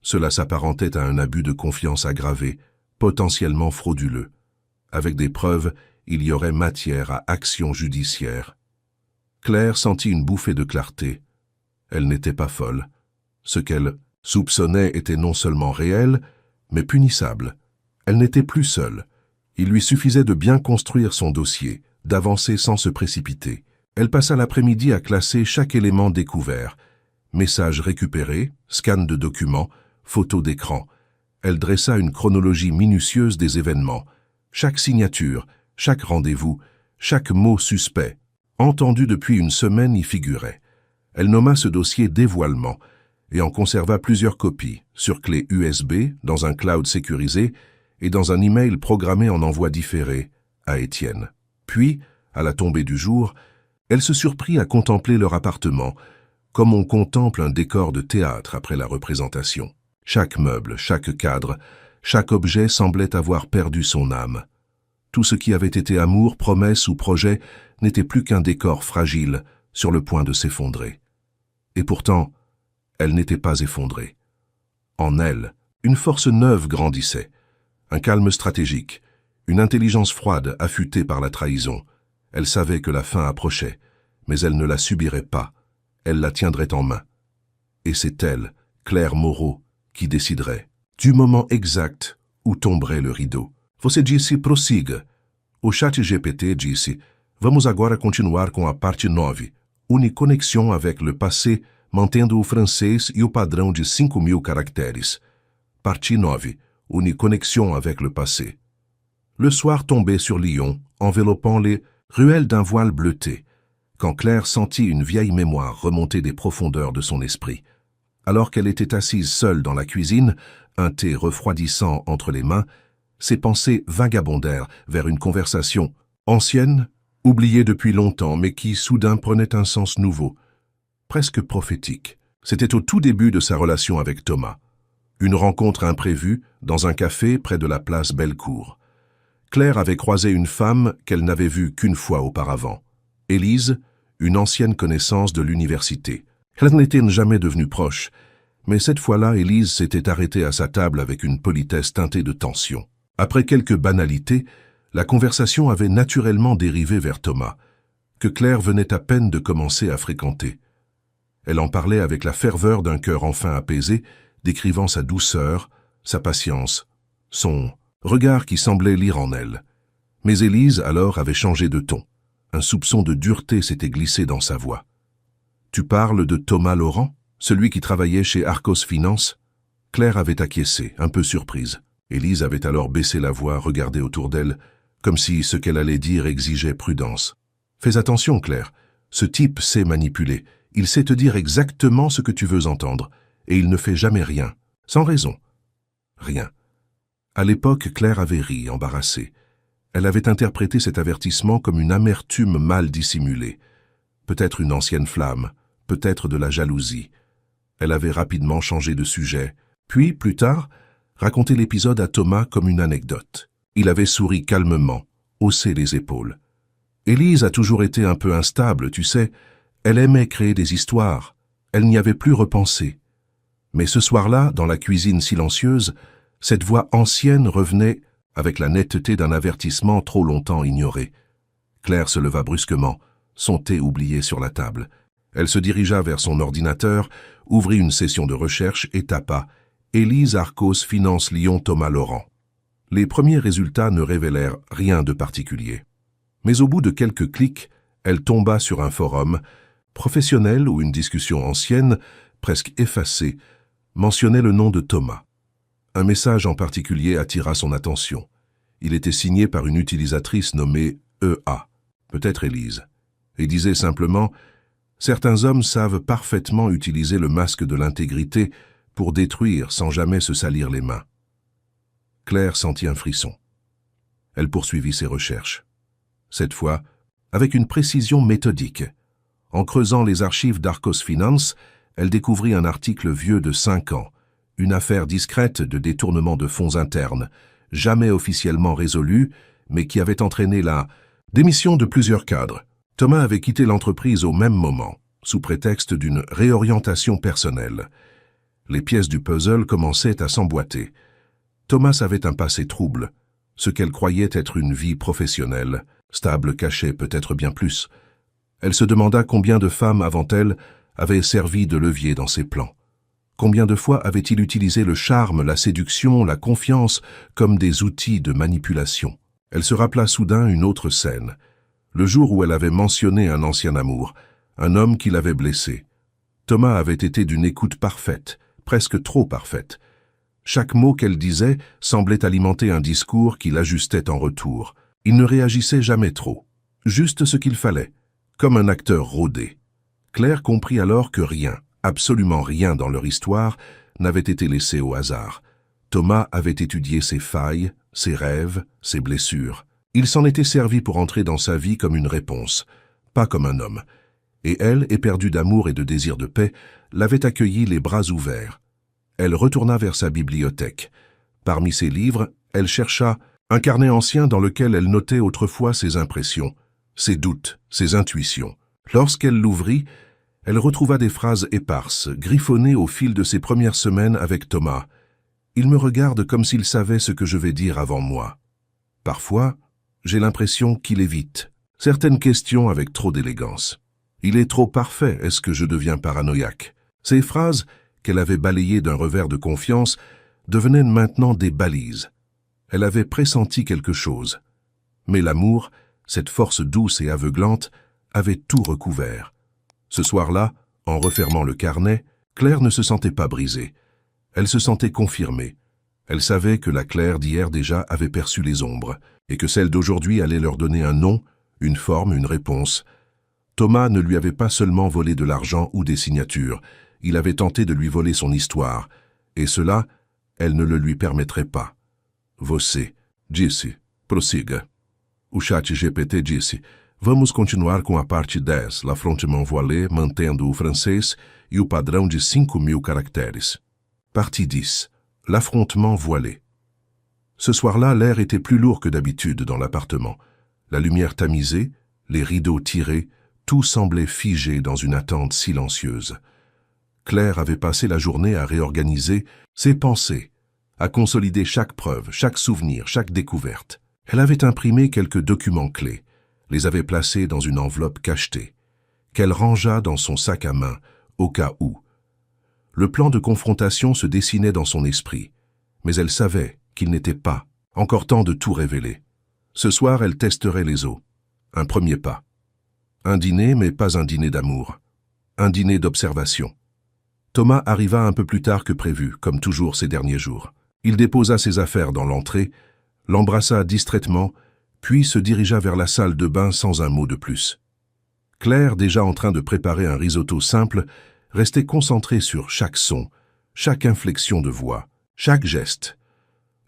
Cela s'apparentait à un abus de confiance aggravé, potentiellement frauduleux. Avec des preuves, il y aurait matière à action judiciaire. Claire sentit une bouffée de clarté. Elle n'était pas folle. Ce qu'elle soupçonnait était non seulement réel, mais punissable. Elle n'était plus seule. Il lui suffisait de bien construire son dossier, d'avancer sans se précipiter. Elle passa l'après-midi à classer chaque élément découvert. Messages récupérés, scans de documents, photos d'écran. Elle dressa une chronologie minutieuse des événements. Chaque signature, chaque rendez-vous, chaque mot suspect, entendu depuis une semaine y figurait. Elle nomma ce dossier dévoilement et en conserva plusieurs copies, sur clé USB, dans un cloud sécurisé et dans un email programmé en envoi différé à Étienne. Puis, à la tombée du jour, elle se surprit à contempler leur appartement, comme on contemple un décor de théâtre après la représentation. Chaque meuble, chaque cadre, chaque objet semblait avoir perdu son âme. Tout ce qui avait été amour, promesse ou projet n'était plus qu'un décor fragile sur le point de s'effondrer. Et pourtant, elle n'était pas effondrée. En elle, une force neuve grandissait, un calme stratégique, une intelligence froide affûtée par la trahison. Elle savait que la fin approchait, mais elle ne la subirait pas, elle la tiendrait en main. Et c'est elle, Claire Moreau, qui déciderait du moment exact où tomberait le rideau. Você disse prossiga. O ChatGPT disse, vamos agora continuar com a parte 9, une connexion avec le passé, mantendo o francês e o padrão de 5.000 caractères. Partie 9, une connexion avec le passé. Le soir tombait sur Lyon, enveloppant les ruelles d'un voile bleuté, quand Claire sentit une vieille mémoire remonter des profondeurs de son esprit. Alors qu'elle était assise seule dans la cuisine, un thé refroidissant entre les mains, ses pensées vagabondèrent vers une conversation ancienne, oubliée depuis longtemps, mais qui soudain prenait un sens nouveau, presque prophétique. C'était au tout début de sa relation avec Thomas. Une rencontre imprévue dans un café près de la place Bellecour. Claire avait croisé une femme qu'elle n'avait vue qu'une fois auparavant. Élise, une ancienne connaissance de l'université. Elles n'étaient jamais devenues proches, mais cette fois-là, Élise s'était arrêtée à sa table avec une politesse teintée de tension. Après quelques banalités, la conversation avait naturellement dérivé vers Thomas, que Claire venait à peine de commencer à fréquenter. Elle en parlait avec la ferveur d'un cœur enfin apaisé, décrivant sa douceur, sa patience, son regard qui semblait lire en elle. Mais Élise, alors, avait changé de ton. Un soupçon de dureté s'était glissé dans sa voix. « Tu parles de Thomas Laurent, celui qui travaillait chez Arcos Finance ?» Claire avait acquiescé, un peu surprise. Élise avait alors baissé la voix, regardé autour d'elle, comme si ce qu'elle allait dire exigeait prudence. « Fais attention, Claire. Ce type sait manipuler. Il sait te dire exactement ce que tu veux entendre. Et il ne fait jamais rien. Sans raison. » Rien. À l'époque, Claire avait ri, embarrassée. Elle avait interprété cet avertissement comme une amertume mal dissimulée. Peut-être une ancienne flamme, peut-être de la jalousie. Elle avait rapidement changé de sujet, puis, plus tard, raconté l'épisode à Thomas comme une anecdote. Il avait souri calmement, haussé les épaules. Élise a toujours été un peu instable, tu sais. Elle aimait créer des histoires. Elle n'y avait plus repensé. Mais ce soir-là, dans la cuisine silencieuse, cette voix ancienne revenait avec la netteté d'un avertissement trop longtemps ignoré. Claire se leva brusquement, son thé oublié sur la table. Elle se dirigea vers son ordinateur, ouvrit une session de recherche et tapa « Élise Arcos Finance Lyon Thomas Laurent ». Les premiers résultats ne révélèrent rien de particulier. Mais au bout de quelques clics, elle tomba sur un forum professionnel où une discussion ancienne, presque effacée, mentionnait le nom de Thomas. Un message en particulier attira son attention. Il était signé par une utilisatrice nommée EA, peut-être Élise, et disait simplement « Certains hommes savent parfaitement utiliser le masque de l'intégrité pour détruire sans jamais se salir les mains. » Claire sentit un frisson. Elle poursuivit ses recherches. Cette fois, avec une précision méthodique. En creusant les archives d'Arcos Finance, elle découvrit un article vieux de 5 ans, une affaire discrète de détournement de fonds internes, jamais officiellement résolue, mais qui avait entraîné la démission de plusieurs cadres. Thomas avait quitté l'entreprise au même moment, sous prétexte d'une réorientation personnelle. Les pièces du puzzle commençaient à s'emboîter. Thomas avait un passé trouble, ce qu'elle croyait être une vie professionnelle, stable cachait peut-être bien plus. Elle se demanda combien de femmes avant elle avaient servi de levier dans ses plans. Combien de fois avait-il utilisé le charme, la séduction, la confiance comme des outils de manipulation? Elle se rappela soudain une autre scène, le jour où elle avait mentionné un ancien amour, un homme qui l'avait blessée. Thomas avait été d'une écoute parfaite, presque trop parfaite. Chaque mot qu'elle disait semblait alimenter un discours qui l'ajustait en retour. Il ne réagissait jamais trop, juste ce qu'il fallait, comme un acteur rodé. Claire comprit alors que rien, absolument rien dans leur histoire, n'avait été laissé au hasard. Thomas avait étudié ses failles, ses rêves, ses blessures. Il s'en était servi pour entrer dans sa vie comme une réponse, pas comme un homme. Et elle, éperdue d'amour et de désir de paix, l'avait accueilli les bras ouverts. Elle retourna vers sa bibliothèque. Parmi ses livres, elle chercha un carnet ancien dans lequel elle notait autrefois ses impressions, ses doutes, ses intuitions. Lorsqu'elle l'ouvrit, elle retrouva des phrases éparses, griffonnées au fil de ses premières semaines avec Thomas. « Il me regarde comme s'il savait ce que je vais dire avant moi. Parfois, j'ai l'impression qu'il évite certaines questions avec trop d'élégance. Il est trop parfait, est-ce que je deviens paranoïaque ?» Ces phrases, qu'elle avait balayées d'un revers de confiance, devenaient maintenant des balises. Elle avait pressenti quelque chose. Mais l'amour, cette force douce et aveuglante, avait tout recouvert. Ce soir-là, en refermant le carnet, Claire ne se sentait pas brisée. Elle se sentait confirmée. Elle savait que la Claire d'hier déjà avait perçu les ombres, et que celle d'aujourd'hui allait leur donner un nom, une forme, une réponse. Thomas ne lui avait pas seulement volé de l'argent ou des signatures, il avait tenté de lui voler son histoire, et cela, elle ne le lui permettrait pas. Você disse, prossiga. O chat GPT disse, vamos continuar com a parte 10, l'affrontement voilé, mantendo o francês e o padrão de 5000 caractères. Partie 10, l'affrontement voilé. Ce soir-là, l'air était plus lourd que d'habitude dans l'appartement. La lumière tamisée, les rideaux tirés, tout semblait figé dans une attente silencieuse. Claire avait passé la journée à réorganiser ses pensées, à consolider chaque preuve, chaque souvenir, chaque découverte. Elle avait imprimé quelques documents clés, les avait placés dans une enveloppe cachetée, qu'elle rangea dans son sac à main, au cas où. Le plan de confrontation se dessinait dans son esprit, mais elle savait qu'il n'était pas encore temps de tout révéler. Ce soir, elle testerait les os. Un premier pas. Un dîner, mais pas un dîner d'amour. Un dîner d'observation. Thomas arriva un peu plus tard que prévu, comme toujours ces derniers jours. Il déposa ses affaires dans l'entrée, l'embrassa distraitement, puis se dirigea vers la salle de bain sans un mot de plus. Claire, déjà en train de préparer un risotto simple, restait concentrée sur chaque son, chaque inflexion de voix, chaque geste.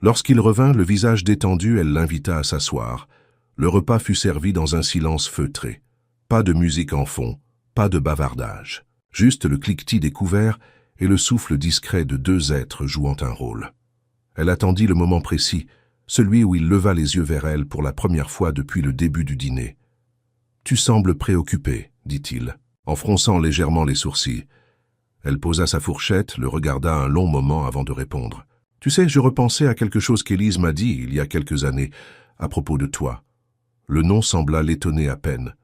Lorsqu'il revint, le visage détendu, elle l'invita à s'asseoir. Le repas fut servi dans un silence feutré. Pas de musique en fond, pas de bavardage. Juste le cliquetis des couverts et le souffle discret de deux êtres jouant un rôle. Elle attendit le moment précis, celui où il leva les yeux vers elle pour la première fois depuis le début du dîner. « Tu sembles préoccupée, dit-il, en fronçant légèrement les sourcils. Elle posa sa fourchette, le regarda un long moment avant de répondre. « Tu sais, je repensais à quelque chose qu'Élise m'a dit il y a quelques années, à propos de toi. » Le nom sembla l'étonner à peine.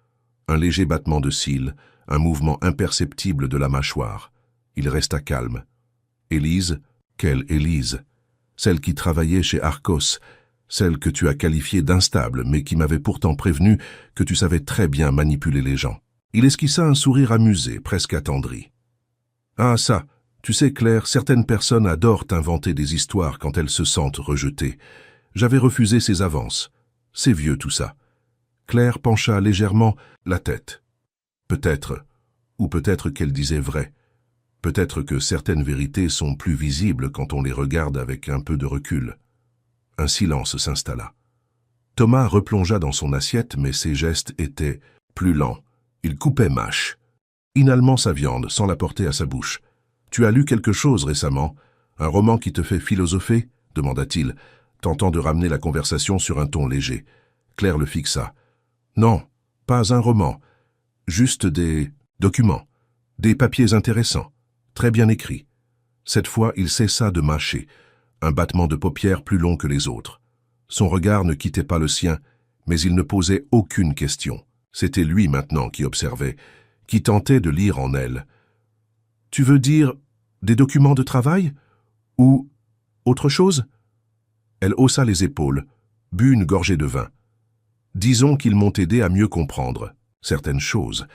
Un léger battement de cils, un mouvement imperceptible de la mâchoire. Il resta calme. « Élise? Quelle Élise? Celle qui travaillait chez Arcos, celle que tu as qualifiée d'instable, mais qui m'avait pourtant prévenu que tu savais très bien manipuler les gens. » Il esquissa un sourire amusé, presque attendri. « Ah ça, tu sais Claire, certaines personnes adorent inventer des histoires quand elles se sentent rejetées. J'avais refusé ces avances. C'est vieux tout ça. » Claire pencha légèrement la tête. Peut-être, ou peut-être qu'elle disait vrai. Peut-être que certaines vérités sont plus visibles quand on les regarde avec un peu de recul. Un silence s'installa. Thomas replongea dans son assiette, mais ses gestes étaient plus lents. Il coupait mâche, inalement sa viande sans la porter à sa bouche. « Tu as lu quelque chose récemment? Un roman qui te fait philosopher ?» demanda-t-il, tentant de ramener la conversation sur un ton léger. Claire le fixa. « Non, pas un roman. Juste des documents, des papiers intéressants. Très bien écrit. » Cette fois, il cessa de mâcher, un battement de paupières plus long que les autres. Son regard ne quittait pas le sien, mais il ne posait aucune question. C'était lui maintenant qui observait, qui tentait de lire en elle. « Tu veux dire des documents de travail? Ou autre chose ?» Elle haussa les épaules, but une gorgée de vin. « Disons qu'ils m'ont aidé à mieux comprendre certaines choses,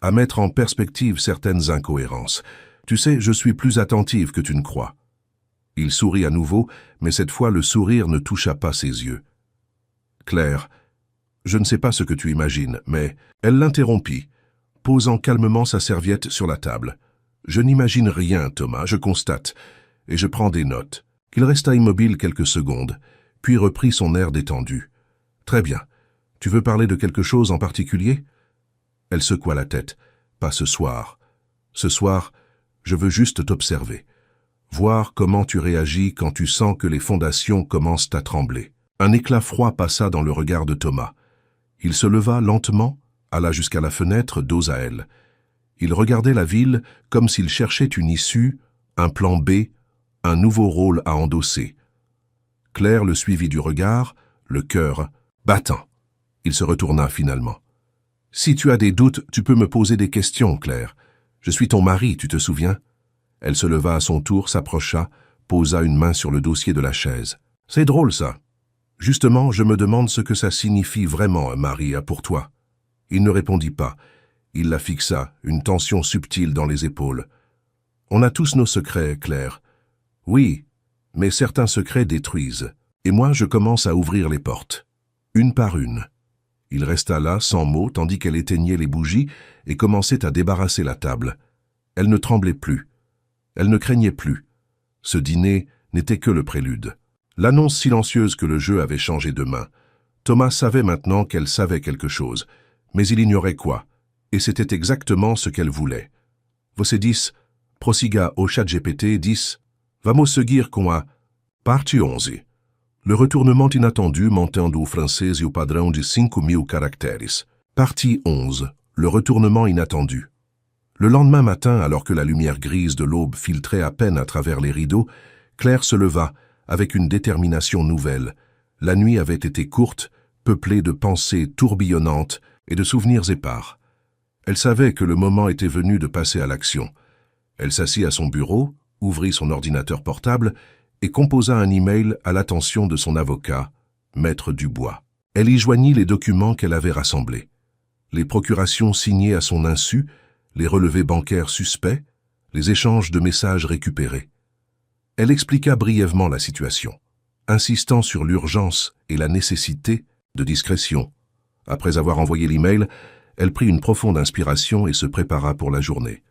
à mettre en perspective certaines incohérences. Tu sais, je suis plus attentive que tu ne crois. » Il sourit à nouveau, mais cette fois le sourire ne toucha pas ses yeux. « Claire, je ne sais pas ce que tu imagines, mais... » Elle l'interrompit, posant calmement sa serviette sur la table. « Je n'imagine rien, Thomas, je constate, et je prends des notes. » Il resta immobile quelques secondes, puis reprit son air détendu. « Très bien. Tu veux parler de quelque chose en particulier ?» Elle secoua la tête. « Pas ce soir. Ce soir, je veux juste t'observer. Voir comment tu réagis quand tu sens que les fondations commencent à trembler. » Un éclat froid passa dans le regard de Thomas. Il se leva lentement, alla jusqu'à la fenêtre, dos à elle. Il regardait la ville comme s'il cherchait une issue, un plan B, un nouveau rôle à endosser. Claire le suivit du regard, le cœur battant. Il se retourna finalement. « Si tu as des doutes, tu peux me poser des questions, Claire. Je suis ton mari, tu te souviens ?» Elle se leva à son tour, s'approcha, posa une main sur le dossier de la chaise. « C'est drôle, ça. Justement, je me demande ce que ça signifie vraiment, un mari, pour toi. » Il ne répondit pas. Il la fixa, une tension subtile dans les épaules. « On a tous nos secrets, Claire. » « Oui, mais certains secrets détruisent. Et moi, je commence à ouvrir les portes. Une par une. » Il resta là, sans mots, tandis qu'elle éteignait les bougies et commençait à débarrasser la table. Elle ne tremblait plus. Elle ne craignait plus. Ce dîner n'était que le prélude. L'annonce silencieuse que le jeu avait changé de main. Thomas savait maintenant qu'elle savait quelque chose, mais il ignorait quoi, et c'était exactement ce qu'elle voulait. « Você disse, prossiga au ChatGPT, disse, vamos seguir com a parte 11. Le retournement inattendu montando o francês e o padrão de 5000 caractères. Partie 11. Le retournement inattendu. Le lendemain matin, alors que la lumière grise de l'aube filtrait à peine à travers les rideaux, Claire se leva, avec une détermination nouvelle. La nuit avait été courte, peuplée de pensées tourbillonnantes et de souvenirs épars. Elle savait que le moment était venu de passer à l'action. Elle s'assit à son bureau, ouvrit son ordinateur portable et composa un email à l'attention de son avocat, Maître Dubois. Elle y joignit les documents qu'elle avait rassemblés. Les procurations signées à son insu, les relevés bancaires suspects, les échanges de messages récupérés. Elle expliqua brièvement la situation, insistant sur l'urgence et la nécessité de discrétion. Après avoir envoyé l'email, elle prit une profonde inspiration et se prépara pour la journée.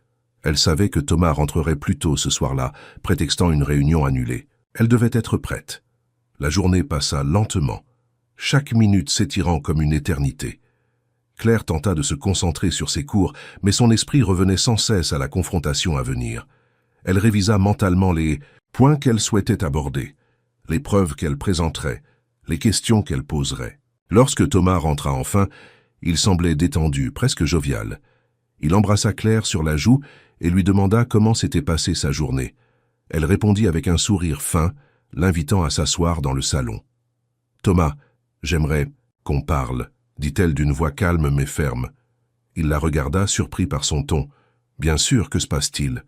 Elle savait que Thomas rentrerait plus tôt ce soir-là, prétextant une réunion annulée. Elle devait être prête. La journée passa lentement, chaque minute s'étirant comme une éternité. Claire tenta de se concentrer sur ses cours, mais son esprit revenait sans cesse à la confrontation à venir. Elle révisa mentalement les points qu'elle souhaitait aborder, les preuves qu'elle présenterait, les questions qu'elle poserait. Lorsque Thomas rentra enfin, il semblait détendu, presque jovial. Il embrassa Claire sur la joue et lui demanda comment s'était passée sa journée. Elle répondit avec un sourire fin, l'invitant à s'asseoir dans le salon. « Thomas, j'aimerais qu'on parle », dit-elle d'une voix calme mais ferme. Il la regarda, surpris par son ton. « Bien sûr, que se passe-t-il »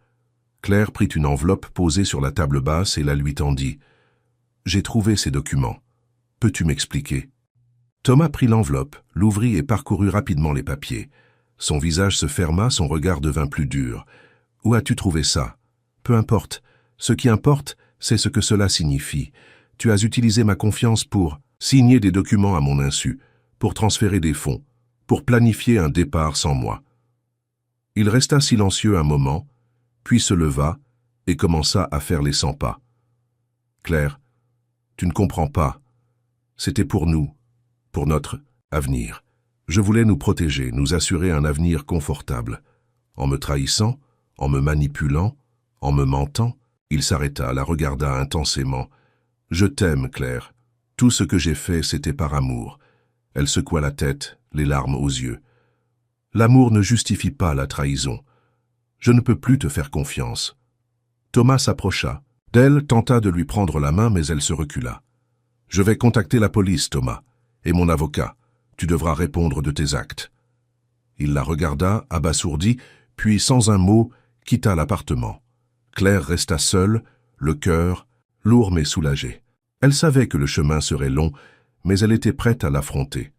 Claire prit une enveloppe posée sur la table basse et la lui tendit. « J'ai trouvé ces documents. Peux-tu m'expliquer » Thomas prit l'enveloppe, l'ouvrit et parcourut rapidement les papiers. Son visage se ferma, son regard devint plus dur. « Où as-tu trouvé ça ?»« Peu importe. Ce qui importe, c'est ce que cela signifie. Tu as utilisé ma confiance pour signer des documents à mon insu, pour transférer des fonds, pour planifier un départ sans moi. » Il resta silencieux un moment, puis se leva et commença à faire les 100 pas. « Claire, tu ne comprends pas. C'était pour nous, pour notre avenir. Je voulais nous protéger, nous assurer un avenir confortable. En me trahissant, en me manipulant, en me mentant, il s'arrêta, la regarda intensément. « Je t'aime, Claire. Tout ce que j'ai fait, c'était par amour. » Elle secoua la tête, les larmes aux yeux. « L'amour ne justifie pas la trahison. Je ne peux plus te faire confiance. » Thomas s'approcha. D'elle tenta de lui prendre la main, mais elle se recula. « Je vais contacter la police, Thomas, et mon avocat. Tu devras répondre de tes actes. » Il la regarda, abasourdi, puis sans un mot, quitta l'appartement. Claire resta seule, le cœur lourd mais soulagé. Elle savait que le chemin serait long, mais elle était prête à l'affronter.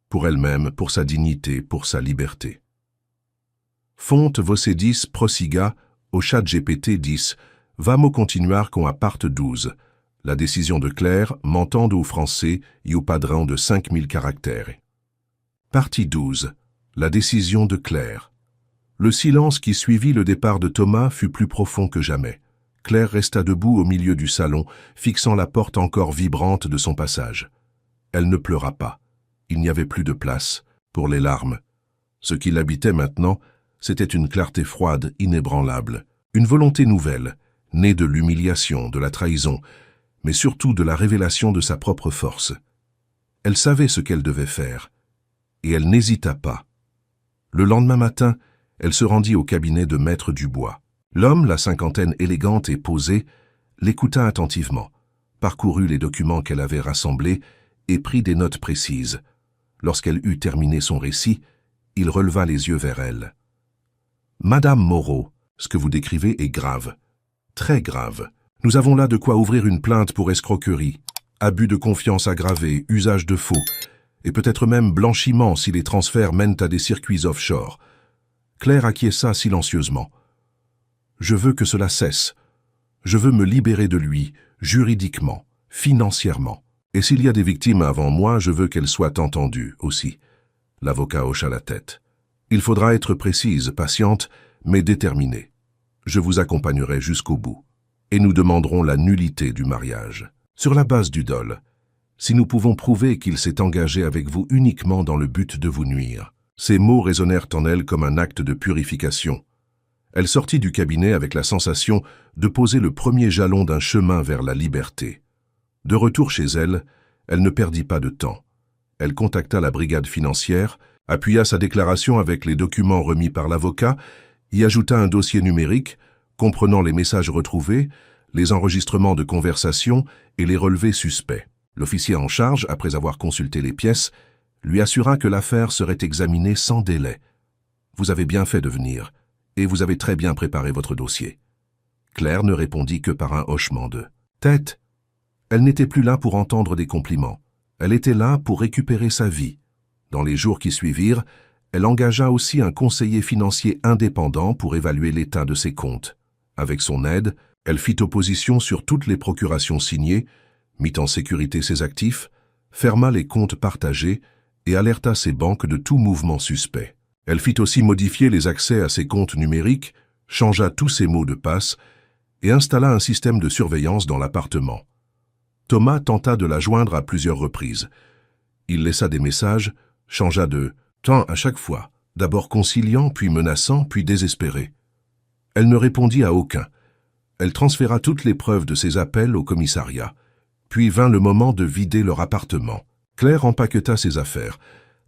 Pour elle-même, pour sa dignité, pour sa liberté. Fonte vocedis prosiga, au chat GPT 10, vamo continuar com a parte 12. La décision de Claire, mentando au français, e au padrão de 5000 caractères. Partie 12. La décision de Claire. Le silence qui suivit le départ de Thomas fut plus profond que jamais. Claire resta debout au milieu du salon, fixant la porte encore vibrante de son passage. Elle ne pleura pas. Il n'y avait plus de place pour les larmes. Ce qui l'habitait maintenant, c'était une clarté froide, inébranlable, une volonté nouvelle, née de l'humiliation, de la trahison, mais surtout de la révélation de sa propre force. Elle savait ce qu'elle devait faire, et elle n'hésita pas. Le lendemain matin, elle se rendit au cabinet de Maître Dubois. L'homme, la cinquantaine élégante et posée, l'écouta attentivement, parcourut les documents qu'elle avait rassemblés et prit des notes précises. Lorsqu'elle eut terminé son récit, il releva les yeux vers elle. « Madame Moreau, ce que vous décrivez est grave, très grave. Nous avons là de quoi ouvrir une plainte pour escroquerie, abus de confiance aggravé, usage de faux, et peut-être même blanchiment si les transferts mènent à des circuits offshore. » Claire acquiesça silencieusement. « Je veux que cela cesse. Je veux me libérer de lui, juridiquement, financièrement. Et s'il y a des victimes avant moi, je veux qu'elles soient entendues aussi. » L'avocat hocha la tête. « Il faudra être précise, patiente, mais déterminée. Je vous accompagnerai jusqu'au bout. Et nous demanderons la nullité du mariage. Sur la base du dol, si nous pouvons prouver qu'il s'est engagé avec vous uniquement dans le but de vous nuire. » Ces mots résonnèrent en elle comme un acte de purification. Elle sortit du cabinet avec la sensation de poser le premier jalon d'un chemin vers la liberté. De retour chez elle, elle ne perdit pas de temps. Elle contacta la brigade financière, appuya sa déclaration avec les documents remis par l'avocat, y ajouta un dossier numérique comprenant les messages retrouvés, les enregistrements de conversation et les relevés suspects. L'officier en charge, après avoir consulté les pièces, lui assura que l'affaire serait examinée sans délai. « Vous avez bien fait de venir, et vous avez très bien préparé votre dossier. » Claire ne répondit que par un hochement de tête. Elle n'était plus là pour entendre des compliments. Elle était là pour récupérer sa vie. Dans les jours qui suivirent, elle engagea aussi un conseiller financier indépendant pour évaluer l'état de ses comptes. Avec son aide, elle fit opposition sur toutes les procurations signées, mit en sécurité ses actifs, ferma les comptes partagés et alerta ses banques de tout mouvement suspect. Elle fit aussi modifier les accès à ses comptes numériques, changea tous ses mots de passe et installa un système de surveillance dans l'appartement. Thomas tenta de la joindre à plusieurs reprises. Il laissa des messages, changea de ton à chaque fois, d'abord conciliant, puis menaçant, puis désespéré. Elle ne répondit à aucun. Elle transféra toutes les preuves de ses appels au commissariat. Puis vint le moment de vider leur appartement. Claire empaqueta ses affaires,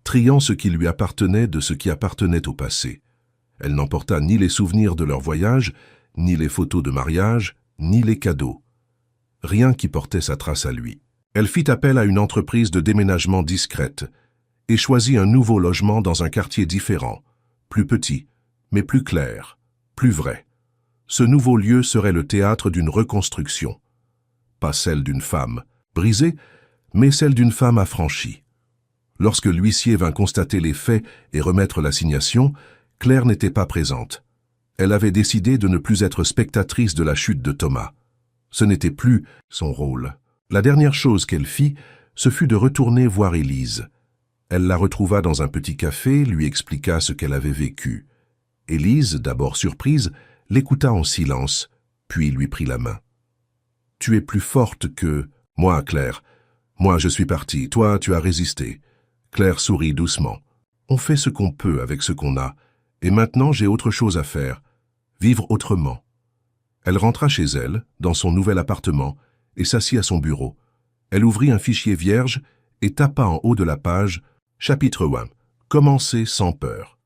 triant ce qui lui appartenait de ce qui appartenait au passé. Elle n'emporta ni les souvenirs de leur voyage, ni les photos de mariage, ni les cadeaux. Rien qui portait sa trace à lui. Elle fit appel à une entreprise de déménagement discrète et choisit un nouveau logement dans un quartier différent, plus petit, mais plus clair, plus vrai. Ce nouveau lieu serait le théâtre d'une reconstruction. Pas celle d'une femme brisée, mais celle d'une femme affranchie. Lorsque l'huissier vint constater les faits et remettre l'assignation, Claire n'était pas présente. Elle avait décidé de ne plus être spectatrice de la chute de Thomas. Ce n'était plus son rôle. La dernière chose qu'elle fit, ce fut de retourner voir Élise. Elle la retrouva dans un petit café, lui expliqua ce qu'elle avait vécu. Élise, d'abord surprise, l'écouta en silence, puis lui prit la main. « Tu es plus forte que... moi, Claire. Moi, je suis partie. Toi, tu as résisté. » Claire sourit doucement. « On fait ce qu'on peut avec ce qu'on a. Et maintenant, j'ai autre chose à faire. Vivre autrement. » Elle rentra chez elle, dans son nouvel appartement, et s'assit à son bureau. Elle ouvrit un fichier vierge et tapa en haut de la page « Chapitre 1. Commencer sans peur ».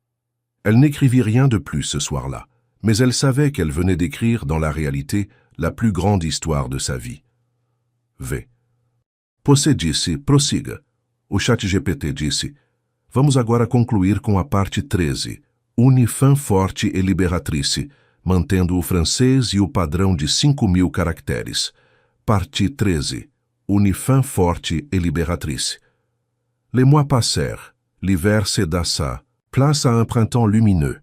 Elle n'écrivit rien de plus ce soir-là, mais elle savait qu'elle venait d'écrire dans la réalité la plus grande histoire de sa vie. V. Você disse, prossiga. O ChatGPT disse, vamos agora concluir com a parte 13, une femme forte e liberatrice, mantendo o francês e o padrão de 5.000 caracteres. Partie 13, une femme forte et libératrice. Les mois passèrent, l'hiver cédassa, place à un printemps lumineux,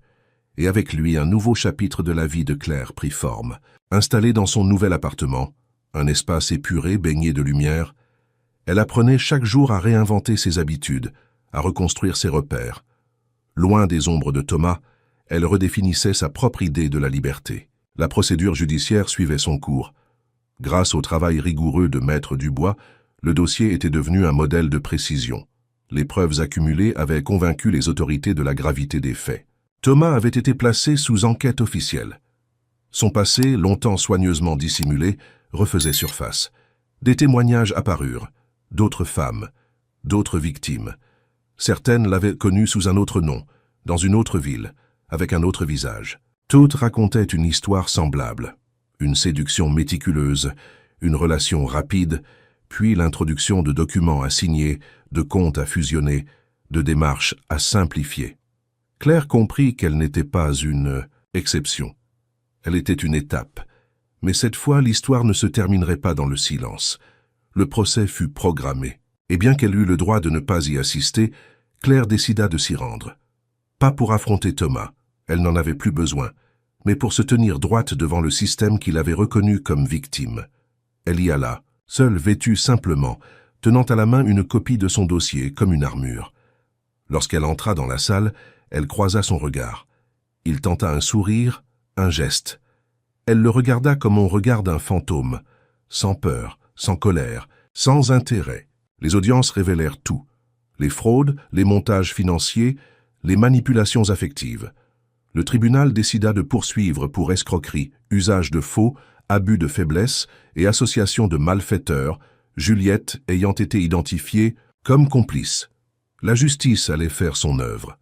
et avec lui un nouveau chapitre de la vie de Claire prit forme. Installée dans son nouvel appartement, un espace épuré baigné de lumière, elle apprenait chaque jour à réinventer ses habitudes, à reconstruire ses repères. Loin des ombres de Thomas, elle redéfinissait sa propre idée de la liberté. La procédure judiciaire suivait son cours. Grâce au travail rigoureux de Maître Dubois, le dossier était devenu un modèle de précision. Les preuves accumulées avaient convaincu les autorités de la gravité des faits. Thomas avait été placé sous enquête officielle. Son passé, longtemps soigneusement dissimulé, refaisait surface. Des témoignages apparurent, d'autres femmes, d'autres victimes. Certaines l'avaient connu sous un autre nom, dans une autre ville, avec un autre visage. Toutes racontaient une histoire semblable. Une séduction méticuleuse, une relation rapide, puis l'introduction de documents à signer, de comptes à fusionner, de démarches à simplifier. Claire comprit qu'elle n'était pas une exception. Elle était une étape. Mais cette fois, l'histoire ne se terminerait pas dans le silence. Le procès fut programmé. Et bien qu'elle eût le droit de ne pas y assister, Claire décida de s'y rendre. Pas pour affronter Thomas, elle n'en avait plus besoin, mais pour se tenir droite devant le système qui l'avait reconnue comme victime. Elle y alla, seule vêtue simplement, tenant à la main une copie de son dossier comme une armure. Lorsqu'elle entra dans la salle, elle croisa son regard. Il tenta un sourire, un geste. Elle le regarda comme on regarde un fantôme, sans peur, sans colère, sans intérêt. Les audiences révélèrent tout. Les fraudes, les montages financiers, les manipulations affectives. Le tribunal décida de poursuivre pour escroquerie, usage de faux, abus de faiblesse et association de malfaiteurs, Juliette ayant été identifiée comme complice. La justice allait faire son œuvre.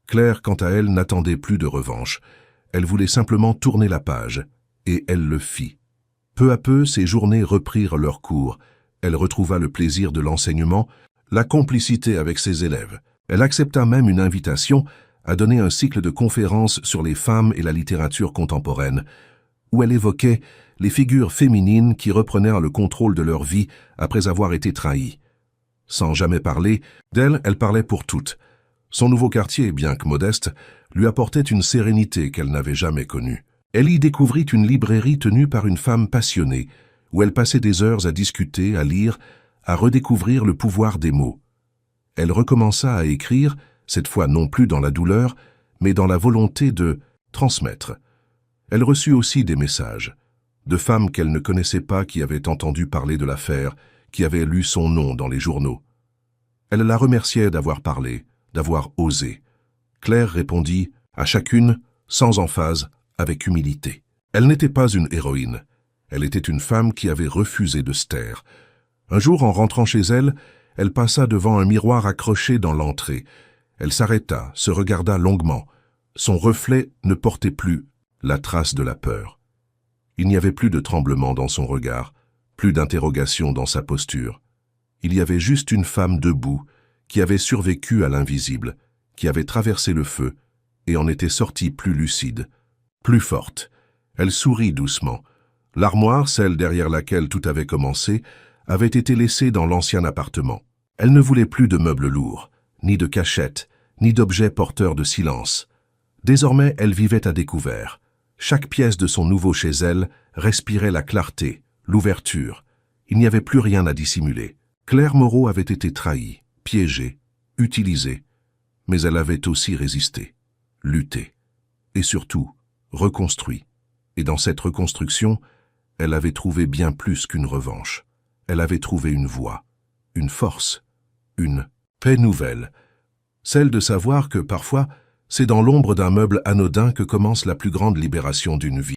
Claire, quant à elle, n'attendait plus de revanche. Elle voulait simplement tourner la page, et elle le fit. Peu à peu, ses journées reprirent leur cours. Elle retrouva le plaisir de l'enseignement, la complicité avec ses élèves. Elle accepta même une invitation à donner un cycle de conférences sur les femmes et la littérature contemporaine, où elle évoquait les figures féminines qui reprenèrent le contrôle de leur vie après avoir été trahies. Sans jamais parler, d'elle, elle parlait pour toutes. Son nouveau quartier, bien que modeste, lui apportait une sérénité qu'elle n'avait jamais connue. Elle y découvrit une librairie tenue par une femme passionnée, où elle passait des heures à discuter, à lire, à redécouvrir le pouvoir des mots. Elle recommença à écrire, cette fois non plus dans la douleur, mais dans la volonté de transmettre. Elle reçut aussi des messages, de femmes qu'elle ne connaissait pas qui avaient entendu parler de l'affaire, qui avaient lu son nom dans les journaux. Elle la remerciait d'avoir parlé, d'avoir osé. Claire répondit à chacune, sans emphase, avec humilité. Elle n'était pas une héroïne. Elle était une femme qui avait refusé de se taire. Un jour, en rentrant chez elle, elle passa devant un miroir accroché dans l'entrée. Elle s'arrêta, se regarda longuement. Son reflet ne portait plus la trace de la peur. Il n'y avait plus de tremblement dans son regard, plus d'interrogation dans sa posture. Il y avait juste une femme debout, qui avait survécu à l'invisible, qui avait traversé le feu, et en était sortie plus lucide, plus forte. Elle sourit doucement. L'armoire, celle derrière laquelle tout avait commencé, avait été laissée dans l'ancien appartement. Elle ne voulait plus de meubles lourds, ni de cachettes, ni d'objets porteurs de silence. Désormais, elle vivait à découvert. Chaque pièce de son nouveau chez elle respirait la clarté, l'ouverture. Il n'y avait plus rien à dissimuler. Claire Moreau avait été trahie, piégée, utilisée, mais elle avait aussi résisté, lutté, et surtout, reconstruit. Et dans cette reconstruction, elle avait trouvé bien plus qu'une revanche. Elle avait trouvé une voie, une force, une paix nouvelle, celle de savoir que parfois, c'est dans l'ombre d'un meuble anodin que commence la plus grande libération d'une vie.